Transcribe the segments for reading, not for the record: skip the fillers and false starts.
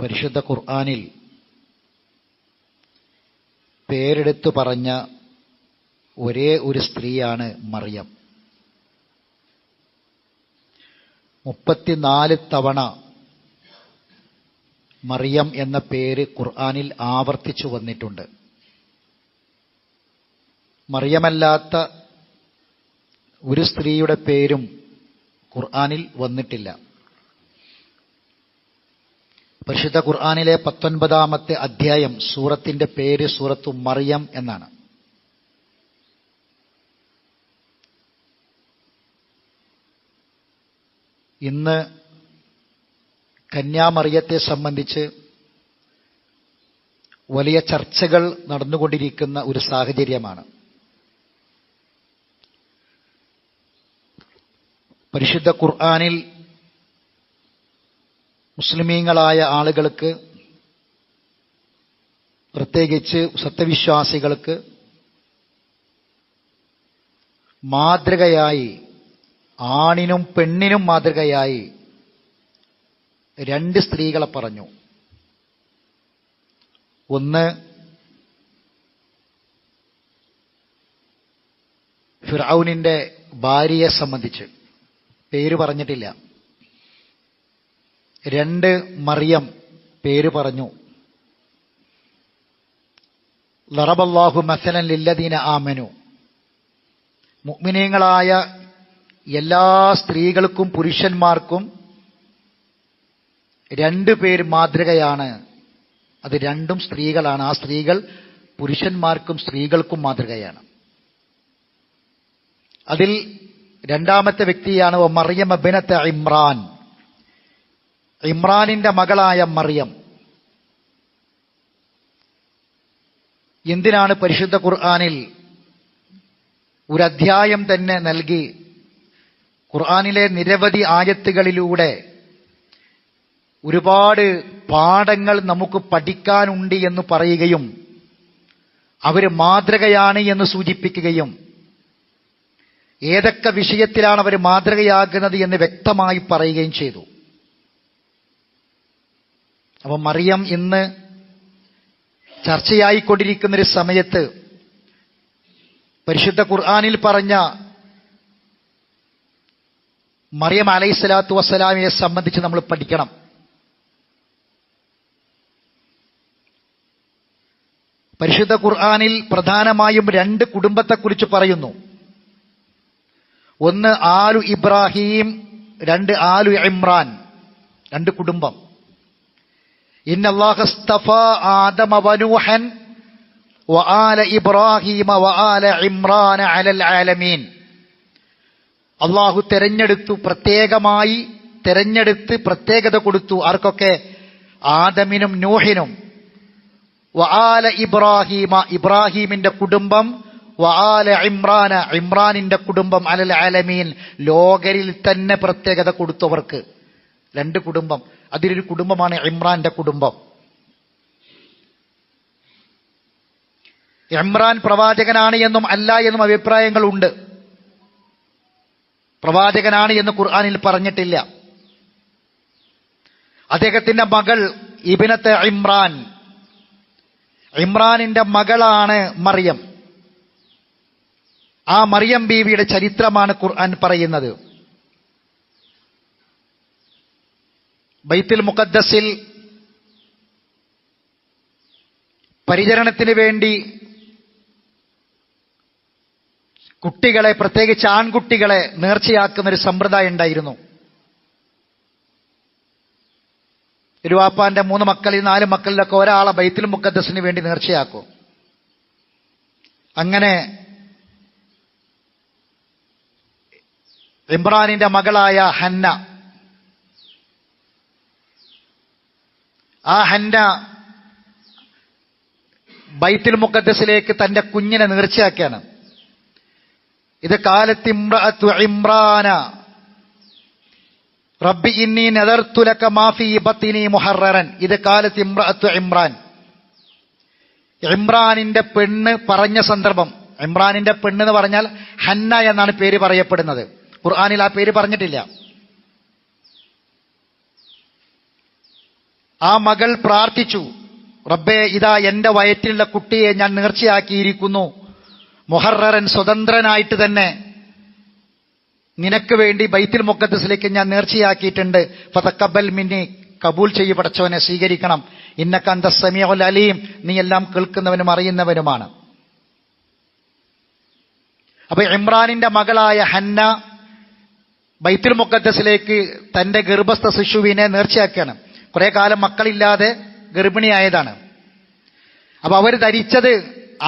പരിശുദ്ധ ഖുർആനിൽ പേരെടുത്തു പറഞ്ഞ ഒരേ ഒരു സ്ത്രീയാണ് മറിയം. 34 തവണ മറിയം എന്ന പേര് ഖുർആനിൽ ആവർത്തിച്ചു വന്നിട്ടുണ്ട്. മറിയമല്ലാത്ത ഒരു സ്ത്രീയുടെ പേരും ഖുർആനിൽ വന്നിട്ടില്ല. പരിശുദ്ധ ഖുർആനിലെ 19-ാമത്തെ അധ്യായം സൂറത്തിന്റെ പേര് സൂറത്തു മറിയം എന്നാണ്. ഇന്ന് കന്യാമറിയത്തെ സംബന്ധിച്ച് വലിയ ചർച്ചകൾ നടന്നുകൊണ്ടിരിക്കുന്ന ഒരു സാഹചര്യമാണ്. പരിശുദ്ധ ഖുർആനിൽ മുസ്ലിമീങ്ങളായ ആളുകൾക്ക്, പ്രത്യേകിച്ച് സത്യവിശ്വാസികൾക്ക് മാതൃകയായി, ആണിനും പെണ്ണിനും മാതൃകയായി 2 സ്ത്രീകളെ പറഞ്ഞു. ഒന്ന് ഫിർഔനിന്റെ ഭാര്യയെ സംബന്ധിച്ച് പേര് പറഞ്ഞിട്ടില്ല. 2 മറിയം പേര് പറഞ്ഞു. ലറബല്ലാഹു മസലൻ ലില്ലദീന ആമനു, മുഅ്മിനീങ്ങളായ എല്ലാ സ്ത്രീകൾക്കും പുരുഷന്മാർക്കും 2 പേര് മാതൃകയാണ്. അത് 2ഉം സ്ത്രീകളാണ്. ആ സ്ത്രീകൾ പുരുഷന്മാർക്കും സ്ത്രീകൾക്കും മാതൃകയാണ്. അതിൽ 2ാമത്തെ വ്യക്തിയാണ് മറിയം ഇബ്നത്ത് ഇമ്രാൻ, ഇമ്രാനിന്റെ മകളായ മറിയം. എന്തിനാണ് പരിശുദ്ധ ഖുർആനിൽ ഒരു അധ്യായം തന്നെ നൽകി ഖുർആനിലെ നിരവധി ആയത്തുകളിലൂടെ ഒരുപാട് പാഠങ്ങൾ നമുക്ക് പഠിക്കാനുണ്ട് എന്ന് പറയുകയും അവർ മാതൃകയാണ് എന്ന് സൂചിപ്പിക്കുകയും ഏതൊക്കെ വിഷയത്തിലാണ് അവർ മാതൃകയാകുന്നത് എന്ന് വ്യക്തമായി പറയുകയും ചെയ്തു. അപ്പം മറിയം ഇന്ന് ചർച്ചയായിക്കൊണ്ടിരിക്കുന്നൊരു സമയത്ത് പരിശുദ്ധ ഖുർആനിൽ പറഞ്ഞ മറിയം അലൈഹിസ്സലാത്തു വസ്സലാമിനെ സംബന്ധിച്ച് നമ്മൾ പഠിക്കണം. പരിശുദ്ധ ഖുർആനിൽ പ്രധാനമായും 2 കുടുംബത്തെക്കുറിച്ച് പറയുന്നു. ഒന്ന് ആലു ഇബ്രാഹിം, 2 ആലു ഇമ്രാൻ, 2 കുടുംബം. ഇന്നല്ലാഹ ഇസ്തഫാ ആദമ വനൂഹൻ വആല ഇബ്രാഹിമ വആല ഇമ്രാൻ അലൽ ആലമീൻ. അള്ളാഹു പ്രത്യേകമായി തെരഞ്ഞെടുത്ത് പ്രത്യേകത കൊടുത്തു. ആർക്കൊക്കെ? ആദമിനും നൂഹിനും. വആല ഇബ്രാഹിമ, ഇബ്രാഹിമിന്റെ കുടുംബം, വആല ഇമ്രാന, ഇമ്രാനിന്റെ കുടുംബം, അലൽ ആലമീൻ, ലോകരിൽ തന്നെ പ്രത്യേകത കൊടുത്തവർക്ക്. 2 കുടുംബം. അതിലൊരു കുടുംബമാണ് ഇമ്രാന്റെ കുടുംബം. ഇമ്രാൻ പ്രവാചകനാണ് എന്നും അല്ല എന്നും അഭിപ്രായങ്ങളുണ്ട്. പ്രവാചകനാണ് എന്ന് ഖുർആനിൽ പറഞ്ഞിട്ടില്ല. അദ്ദേഹത്തിന്റെ മകൾ ഇബ്നത്ത് ഇമ്രാൻ, ഇമ്രാനിന്റെ മകളാണ് മറിയം. ആ മറിയം ബീവിയുടെ ചരിത്രമാണ് ഖുർആൻ പറയുന്നത്. ബൈത്തുൽ മുഖദ്ദസിൽ പരിചരണത്തിന് വേണ്ടി കുട്ടികളെ, പ്രത്യേകിച്ച് ആൺകുട്ടികളെ നേർച്ചയാക്കുന്ന ഒരു സമ്പ്രദായം ഉണ്ടായിരുന്നു. ഒരു വാപ്പാന്റെ 3 മക്കളിൽ 4 മക്കളിലൊക്കെ ഒരാളെ ബൈത്തുൽ മുഖദ്ദസിന് വേണ്ടി നേർച്ചയാക്കും. അങ്ങനെ ഇമ്രാനിന്റെ മകളായ ഹന്ന, ആ ഹന്ന ബൈത്തുൽ മുഖദ്ദസിലേക്ക് തന്റെ കുഞ്ഞിനെ നേർച്ചയാക്കിയാണ്. ഇത് കാലത്ത് ഇംറഅത്തു ഇമ്രാന റബ്ബി ഇന്നി നദർതു ലക മാ ഫീ ബത്നി മുഹററൻ. ഇത് കാലത്ത് ഇംറഅത്തു ഇമ്രാൻ, ഇമ്രാനിന്റെ പെണ്ണ് പറഞ്ഞ സന്ദർഭം. ഇമ്രാനിന്റെ പെണ്ണ് എന്ന് പറഞ്ഞാൽ ഹന്ന എന്നാണ് പേര് പറയപ്പെടുന്നത്. ഖുർആനിൽ ആ പേര് പറഞ്ഞിട്ടില്ല. ആ മകൾ പ്രാർത്ഥിച്ചു, റബ്ബേ, ഇതാ എന്റെ വയറ്റിലുള്ള കുട്ടിയെ ഞാൻ നേർച്ചയാക്കിയിരിക്കുന്നു, മുഹററൻ സ്വതന്ത്രനായിട്ട് തന്നെ നിനക്ക് വേണ്ടി ബൈത്തുൽ മുഖദ്ദസിലേക്ക് ഞാൻ നേർച്ചയാക്കിയിട്ടുണ്ട്. ഫതഖബ്ബൽ മിന്നി, കബൂൽ ചെയ്യ് പടച്ചവനെ, സ്വീകരിക്കണം. ഇന്നക അന്തസ് സമീഉൽ അലീം, നീ എല്ലാം കേൾക്കുന്നവനും അറിയുന്നവനുമാണ്. അപ്പൊ ഇമ്രാനിന്റെ മകളായ ഹന്ന ബൈത്തുൽ മുഖദ്ദസിലേക്ക് തന്റെ ഗർഭസ്ഥ ശിശുവിനെ നേർച്ചയാക്കുകയാണ്. കുറെ കാലം മക്കളില്ലാതെ ഗർഭിണിയായതാണ്. അപ്പൊ അവർ ധരിച്ചത്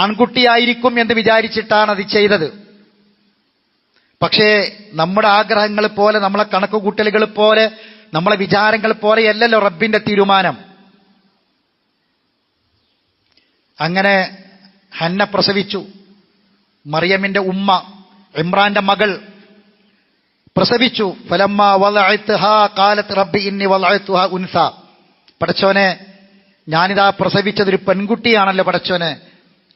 ആൺകുട്ടിയായിരിക്കും എന്ന് വിചാരിച്ചിട്ടാണ് അത് ചെയ്തത്. പക്ഷേ നമ്മുടെ ആഗ്രഹങ്ങൾ പോലെ, നമ്മളെ കണക്കുകൂട്ടലുകൾ പോലെ, നമ്മളെ വിചാരങ്ങൾ പോലെയല്ലല്ലോ റബ്ബിന്റെ തീരുമാനം. അങ്ങനെ ഹന്ന പ്രസവിച്ചു. മറിയമിന്റെ ഉമ്മ, ഇമ്രാന്റെ മകൾ പ്രസവിച്ചു. ഫലമ്മാ വളഅത്ഹാ ഖാലത്ത് റബ്ബി ഇന്നി വളഅത്ഹാ ഉൻസ. പടച്ചോനെ, ഞാനിതാ പ്രസവിച്ചതൊരു പെൺകുട്ടിയാണല്ലോ പടച്ചോനെ.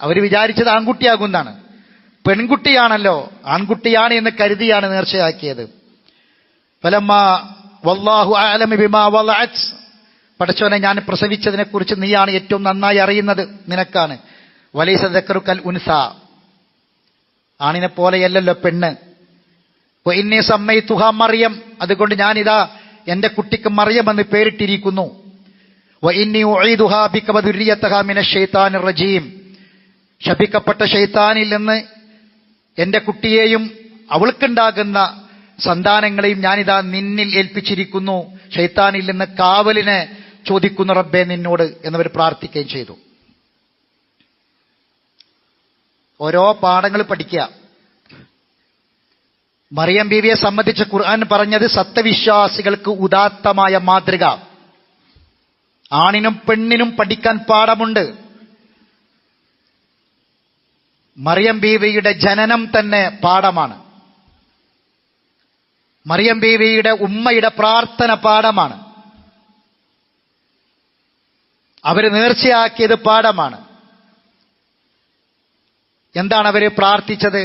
അവർ വിചാരിച്ചത് ആൺകുട്ടിയാകുന്നാണ്. പെൺകുട്ടിയാണല്ലോ, ആൺകുട്ടിയാണ് എന്ന് കരുതിയാണ് നേർച്ചയാക്കിയത്. ഫലമ്മാ വല്ലാഹു അഅലമു ബിമാ വളഅത്. പടച്ചോനെ, ഞാൻ പ്രസവിച്ചതിനെ കുറിച്ച് നീയാണ് ഏറ്റവും നന്നായി അറിയുന്നത്, നിനക്കാണ്. വലൈസ ദക്കറു കൽ ഉൻസ, ആണിനെ പോലെയല്ലല്ലോ പെണ്ണ്. വഇന്നി സമ്മൈതുഹാ മറിയം, അതുകൊണ്ട് ഞാനിതാ എന്റെ കുട്ടിക്ക് മറിയം എന്ന് പേരിട്ടിരിക്കുന്നു. വഇന്നി ഉഈദുഹാ ബിക വദുരിയതഹാ മിനശ് ശൈത്താനിർ റജീം, ശപിക്കപ്പെട്ട ശൈത്താനിൽ നിന്ന് എന്റെ കുട്ടിയെയും അവൾക്കുണ്ടാകുന്ന സന്താനങ്ങളെയും ഞാനിതാ നിന്നിൽ ഏൽപ്പിച്ചിരിക്കുന്നു. ശൈത്താനിൽ നിന്ന് കാവലിനെ ചോദിക്കുന്നു റബ്ബേ നിന്നോട് എന്നവർ പ്രാർത്ഥിക്കുകയും ചെയ്തു. ഓരോ പാഠങ്ങൾ പഠിക്കുക. മറിയം ബീവിയെ സംബന്ധിച്ച് ഖുർആൻ പറഞ്ഞത് സത്യവിശ്വാസികൾക്ക് ഉദാത്തമായ മാതൃക. ആണിനും പെണ്ണിനും പഠിക്കാൻ പാഠമുണ്ട്. മറിയം ബീവിയുടെ ജനനം തന്നെ പാഠമാണ്. മറിയം ബീവിയുടെ ഉമ്മയുടെ പ്രാർത്ഥന പാഠമാണ്. അവര് നേർച്ചയാക്കിയത് പാഠമാണ്. എന്താണ് അവര് പ്രാർത്ഥിച്ചത്?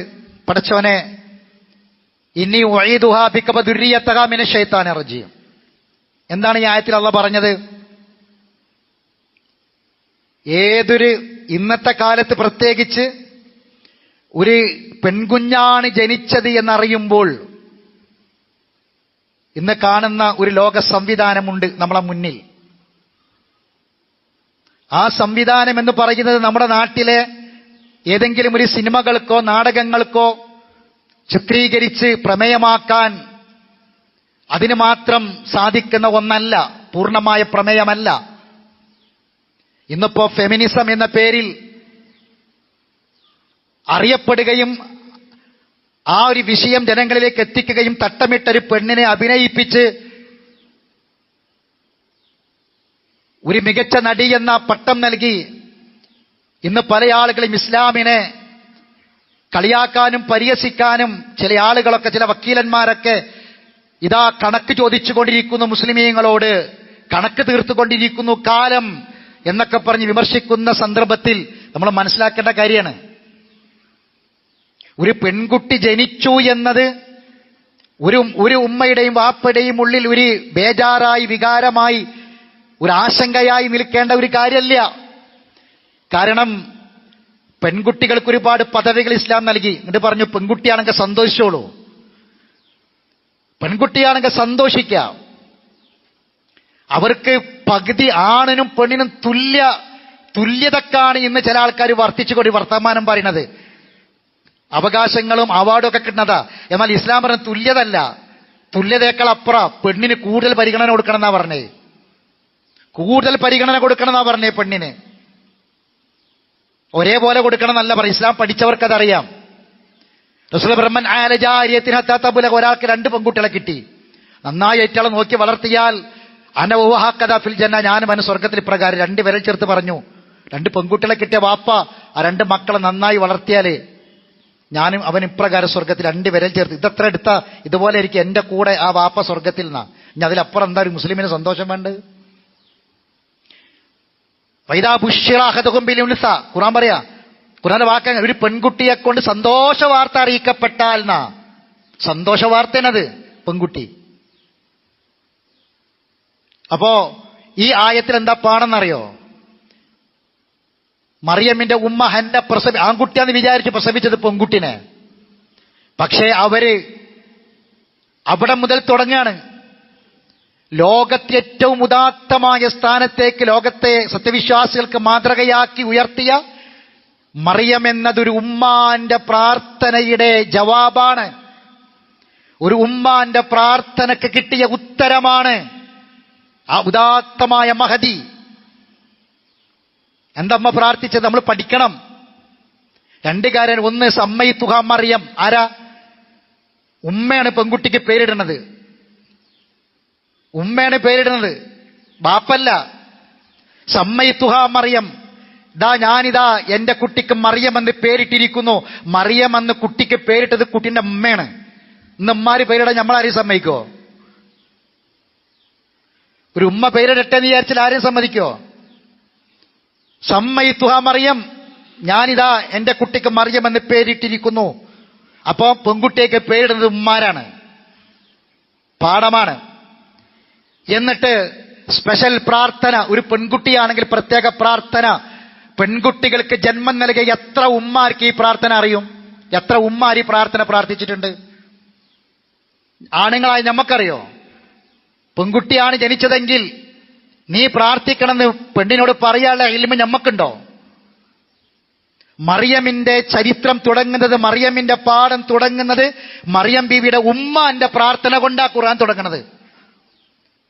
പടച്ചോനെ, ഇന്നി ഉഈദുഹാ ബിക വദുരിയതഹാ മിനശ് ശൈത്താനിർ റജീം. എന്താണ് ഈ ആയത്തിൽ അല്ലാഹ് പറഞ്ഞത്? ഏതൊരു ഇന്നത്തെ കാലത്ത് പ്രത്യേകിച്ച് ഒരു പെൺകുഞ്ഞാണ് ജനിച്ചത് എന്നറിയുമ്പോൾ ഇന്ന് കാണുന്ന ഒരു ലോക സംവിധാനമുണ്ട് നമ്മളെ മുന്നിൽ. ആ സംവിധാനം എന്ന് പറയുന്നത് നമ്മുടെ നാട്ടിലെ ഏതെങ്കിലും ഒരു സിനിമകൾക്കോ നാടകങ്ങൾക്കോ ചിത്രീകരിച്ച് പ്രമേയമാക്കാൻ അതിന് മാത്രം സാധിക്കുന്ന ഒന്നല്ല, പൂർണ്ണമായ പ്രമേയമല്ല. ഇന്നിപ്പോ ഫെമിനിസം എന്ന പേരിൽ അറിയപ്പെടുകയും ആ ഒരു വിഷയം ജനങ്ങളിലേക്ക് എത്തിക്കുകയും തട്ടമിട്ടൊരു പെണ്ണിനെ അഭിനയിപ്പിച്ച് ഒരു മികച്ച നടി എന്ന പട്ടം നൽകി ഇന്ന് പല ആളുകളും ഇസ്ലാമിനെ കളിയാക്കാനും പരിഹസിക്കാനും ചില ആളുകളൊക്കെ, ചില വക്കീലന്മാരൊക്കെ ഇതാ കണക്ക് ചോദിച്ചുകൊണ്ടിരിക്കുന്നു, മുസ്ലിമീങ്ങളോട് കണക്ക് തീർത്തുകൊണ്ടിരിക്കുന്നു കാലം എന്നൊക്കെ പറഞ്ഞ് വിമർശിക്കുന്ന സന്ദർഭത്തിൽ നമ്മൾ മനസ്സിലാക്കേണ്ട കാര്യമാണ്, ഒരു പെൺകുട്ടി ജനിച്ചു എന്നത് ഒരു ഉമ്മയുടെയും വാപ്പയുടെയും ഉള്ളിൽ ഒരു ബേജാറായി, വികാരമായി, ഒരു ആശങ്കയായി നിൽക്കേണ്ട ഒരു കാര്യമല്ല. കാരണം പെൺകുട്ടികൾക്ക് ഒരുപാട് പദവികൾ ഇസ്ലാം നൽകി. എന്നിട്ട് പറഞ്ഞു പെൺകുട്ടിയാണെങ്കിൽ സന്തോഷിച്ചോളൂ, പെൺകുട്ടിയാണെങ്കിൽ സന്തോഷിക്കാം. അവർക്ക് പകുതി ആണിനും പെണ്ണിനും തുല്യതക്കാണ് ഇന്ന് ചില ആൾക്കാർ വർത്തിച്ചുകൊണ്ട് വർത്തമാനം പറയുന്നത്. അവകാശങ്ങളും അവാർഡും ഒക്കെ കിട്ടുന്നതാ. എന്നാൽ ഇസ്ലാം പറഞ്ഞ തുല്യതല്ല, തുല്യതയേക്കാൾ അപ്പുറം പെണ്ണിന് കൂടുതൽ പരിഗണന കൊടുക്കണം എന്നാ പറഞ്ഞേ. കൂടുതൽ പരിഗണന കൊടുക്കണം എന്നാ പറഞ്ഞേ. പെണ്ണിന് ഒരേപോലെ കൊടുക്കണം എന്നല്ല പറയും. ഇസ്ലാം പഠിച്ചവർക്കതറിയാം. റസൂൽ ബ്രഹ്മൻ ആലജാരിയത്തിനത്താത്തബുല, ഒരാൾക്ക് 2 പെൺകുട്ടികളെ കിട്ടി, നന്നായി ഏറ്റളെ നോക്കി വളർത്തിയാൽ അനവഹാക്കഥ ഫിൽ ജന്ന, ഞാനും അവന് സ്വർഗത്തിൽ പ്രകാരം 2 വിരൽ ചേർത്ത് പറഞ്ഞു. 2 പെൺകുട്ടികളെ കിട്ടിയ വാപ്പ ആ 2 മക്കളെ നന്നായി വളർത്തിയാലേ ഞാനും അവൻ ഇപ്രകാരം സ്വർഗത്തിൽ 2 വിരൽ ചേർത്ത്. ഇതത്ര എടുത്ത ഇതുപോലെ ഇരിക്കും എന്റെ കൂടെ ആ വാപ്പ സ്വർഗത്തിൽ നിന്നാ. ഇനി അതിലപ്പുറം എന്താ ഒരു മുസ്ലിമിന് സന്തോഷം വേണ്ടത്? വൈദാ ബുശ്ശിറാഹദഹും ബിൽ ഉൻസ, ഖുർആൻ പറയാ, ഖുർആന്റെ വാക്ക, ഒരു പെൺകുട്ടിയെ കൊണ്ട് സന്തോഷ വാർത്ത അറിയിക്കപ്പെട്ടാൽ എന്നാ. സന്തോഷ വാർത്തയാണത് പെൺകുട്ടി. അപ്പോ ഈ ആയത്തിൽ എന്താ പാടെന്നറിയോ? മറിയമിന്റെ ഉമ്മ ഹന്ന ആൺകുട്ടിയാന്ന് വിചാരിച്ച് പ്രസവിച്ചത് പെൺകുട്ടിനെ. പക്ഷേ അവര് അവിടെ മുതൽ തുടങ്ങാണ്. ലോകത്തെ ഏറ്റവും ഉദാത്തമായ സ്ഥാനത്തേക്ക് ലോകത്തെ സത്യവിശ്വാസികൾക്ക് മാതൃകയാക്കി ഉയർത്തിയ മറിയം എന്നതൊരു ഉമ്മാന്റെ പ്രാർത്ഥനയുടെ ജവാബാണ്. ഒരു ഉമ്മാന്റെ പ്രാർത്ഥനയ്ക്ക് കിട്ടിയ ഉത്തരമാണ് ആ ഉദാത്തമായ മഹദി. എന്തമ്മ പ്രാർത്ഥിച്ചത് നമ്മൾ പഠിക്കണം. രണ്ട് കാര്യം. ഒന്ന്, സമ്മയിത്തുഹ മറിയം. ആരാ? ഉമ്മയാണ് പെൺകുട്ടിക്ക് പേരിടുന്നത്. ഉമ്മയാണ് പേരിടുന്നത്, ബാപ്പല്ല. സമ്മയിത്തുഹ മറിയം. ഞാനിതാ എന്റെ കുട്ടിക്ക് മറിയം എന്ന് പേരിട്ടിരിക്കുന്നു. മറിയം എന്ന് കുട്ടിക്ക് പേരിട്ടത് കുട്ടിന്റെ ഉമ്മയാണ്. ഇന്ന് ഉമ്മാര് പേരിടാൻ നമ്മളാരും സമ്മതിക്കോ? ഒരു ഉമ്മ പേരിടട്ടെ എന്ന് വിചാരിച്ചാൽ ആരും സമ്മതിക്കോ? സമ്മയിത്തുഹ മറിയം, ഞാനിതാ എന്റെ കുട്ടിക്ക് മറിയം എന്ന് പേരിട്ടിരിക്കുന്നു. അപ്പോ പെൺകുട്ടിയൊക്കെ പേരിടുന്നത് ഉമ്മാരാണ്. പാഠമാണ്. എന്നിട്ട് സ്പെഷ്യൽ പ്രാർത്ഥന. ഒരു പെൺകുട്ടിയാണെങ്കിൽ പ്രത്യേക പ്രാർത്ഥന. പെൺകുട്ടികൾക്ക് ജന്മം നൽകിയ എത്ര ഉമ്മാർക്ക് ഈ പ്രാർത്ഥന അറിയും? എത്ര ഉമ്മാർ ഈ പ്രാർത്ഥന പ്രാർത്ഥിച്ചിട്ടുണ്ട്? ആണുങ്ങളായി നമുക്കറിയോ? പെൺകുട്ടിയാണ് ജനിച്ചതെങ്കിൽ നീ പ്രാർത്ഥിക്കണമെന്ന് പെണ്ണിനോട് പറയാനുള്ള ഇൽമ ഞമ്മക്കുണ്ടോ? മറിയമിന്റെ ചരിത്രം തുടങ്ങുന്നത്, മറിയമിന്റെ പാഠം തുടങ്ങുന്നത് മറിയം ബീവിയുടെ ഉമ്മാന്റെ പ്രാർത്ഥന കൊണ്ടാ ഖുർആൻ തുടങ്ങുന്നത്.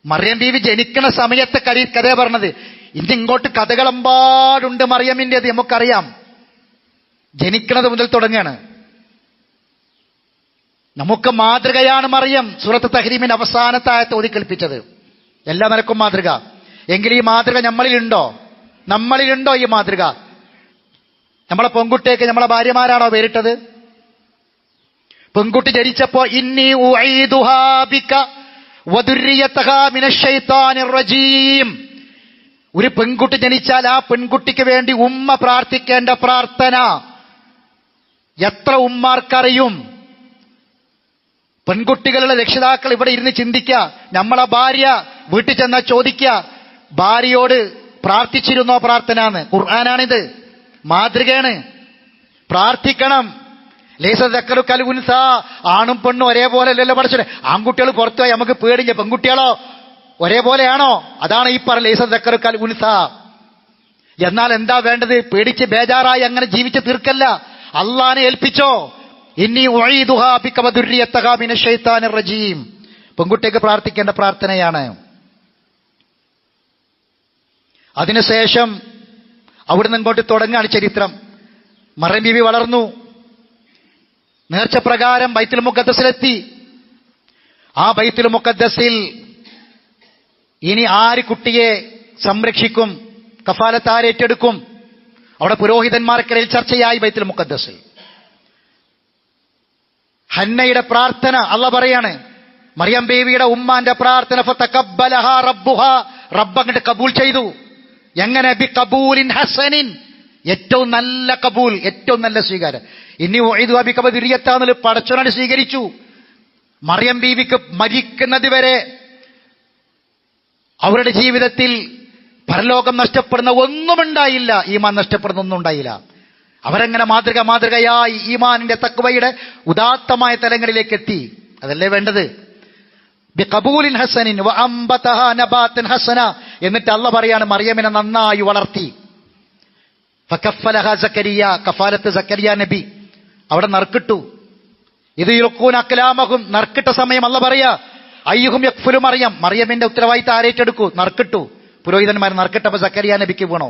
മറിയം ബീവി ജനിക്കുന്ന സമയത്തെ കഥ പറഞ്ഞത്. ഇന്ന് ഇങ്ങോട്ട് കഥകളെമ്പാടുണ്ട് മറിയമിൻ്റെത്, നമുക്കറിയാം. ജനിക്കുന്നത് മുതൽ തുടങ്ങുകയാണ്. നമുക്ക് മാതൃകയാണ് മറിയം. സൂറത്ത് തഹ്രീമിന്റെ അവസാനത്തെ ആയത്ത് ഓതിക്കേൽപ്പിച്ചത്. എല്ലാ നിലക്കും മാതൃക. എങ്കിൽ ഈ മാതൃക നമ്മളിലുണ്ടോ? നമ്മളിലുണ്ടോ ഈ മാതൃക? നമ്മളെ പെൺകുട്ടിയൊക്കെ നമ്മളെ ഭാര്യമാരാണോ പേരിട്ടത്? പെൺകുട്ടി ജനിച്ചപ്പോ ഇന്നി ഉഈദുഹാ ബിക വദുർരിയതഹാ മിനശ്ശൈത്താനിർ റജീം. ഒരു പെൺകുട്ടി ജനിച്ചാൽ ആ പെൺകുട്ടിക്ക് വേണ്ടി ഉമ്മ പ്രാർത്ഥിക്കേണ്ട പ്രാർത്ഥന എത്ര ഉമ്മാർക്കറിയും? പെൺകുട്ടികളുടെ രക്ഷിതാക്കൾ ഇവിടെ ഇരുന്ന് ചിന്തിക്കുക. നമ്മളെ ഭാര്യ വീട്ടിൽ ചെന്നാൽ ചോദിക്കുക, ഭാര്യയോട് പ്രാർത്ഥിച്ചിരുന്നോ പ്രാർത്ഥന? ഖുർആനാണിത്, മാതൃകയാണ്. പ്രാർത്ഥിക്കണം. ലൈസ ദക്കറു കൽ ഉൻസാ. ആണും പെണ്ണും ഒരേപോലെ അല്ലല്ലോ പഠിച്ചത്. ആൺകുട്ടികൾ പുറത്തുപോയി നമുക്ക് പേടില്ല, പെൺകുട്ടികളോ ഒരേപോലെയാണോ? അതാണ് ഈ പറഞ്ഞ ലൈസ ദക്കറു കൽ ഉൻസാ. എന്നാൽ എന്താ വേണ്ടത്? പേടിച്ച് ബേജാറായി അങ്ങനെ ജീവിച്ച് തീർക്കല്ല. അള്ളാനെ ഏൽപ്പിച്ചോ. ഇന്നി ഉഈദുഹാ ബിക വദുർരിയതഹാ മിനശ്ശൈത്താനിർ റജീം. പെൺകുട്ടിക്ക് പ്രാർത്ഥിക്കേണ്ട പ്രാർത്ഥനയാണ്. അതിനുശേഷം അവിടുന്ന് ഇങ്ങോട്ട് തുടങ്ങാണ് ചരിത്രം. മറിയം ബീവി വളർന്നു. നേർച്ച പ്രകാരം ബൈത്തുൽ മുഖദ്ദസിലെത്തി. ആ ബൈത്തുൽ മുഖദ്ദസിൽ ഇനി ആര് കുട്ടിയെ സംരക്ഷിക്കും? കഫാലത്ത് ആരേറ്റെടുക്കും? അവിടെ പുരോഹിതന്മാർക്കിടയിൽ ചർച്ചയായി ബൈത്തുൽ മുഖദ്ദസിൽ. ഹന്നയുടെ പ്രാർത്ഥന അല്ലാഹ് പറയാണ്, മറിയം ബീവിയുടെ ഉമ്മാന്റെ പ്രാർത്ഥന ഫതഖബ്ബലഹാ റബ്ബുഹാ. റബ്ബ് അങ്ങോട്ട് കബൂൽ ചെയ്തു. എങ്ങനെ? ബി കബൂലിൻ ഹസനിൻ. ഏറ്റവും നല്ല കബൂൽ, ഏറ്റവും നല്ല സ്വീകാരം. ഇനി ഉഈദുഹാ ബിക വദുർരിയതഹാ പടച്ചോനാണ് സ്വീകരിച്ചു. മറിയം ബീവിക്ക് മരിക്കുന്നത് വരെ അവരുടെ ജീവിതത്തിൽ പരലോകം നഷ്ടപ്പെടുന്ന ഒന്നുമുണ്ടായില്ല, ഈമാൻ നഷ്ടപ്പെടുന്ന ഒന്നും ഉണ്ടായില്ല. അവരങ്ങനെ മാതൃകയായി ഈമാനിന്റെ തഖ്വയുടെ ഉദാത്തമായ തലങ്ങളിലേക്ക് എത്തി. അതല്ലേ വേണ്ടത്? ബിഖബൂലിൻ ഹസനിൻ വഅംബതഹാ നബാതൻ ഹസന. എന്നിട്ട് അല്ലാഹ് പറയാണ് മറിയമിനെ നന്നായി വളർത്തി. ഫകഫലഹാ സക്കരിയ. കഫാലത്ത് സക്കരിയ നബി അവിടെ നറുക്കിട്ടു. ഇത് യുൽഖൂന അക്ലാമഹും. നറുക്കിട്ട സമയം അല്ലാഹ് പറയാ അയ്യുഹും യക്ഫുലു മറിയം. മറിയമിന്റെ ഉത്തരവാദിത്തം ആരേറ്റെടുക്കൂ? നറുക്കിട്ടു. പുരോഹിതന്മാർ നറുക്കിട്ടപ്പോ സക്കരിയ നബിക്ക് വീണോ?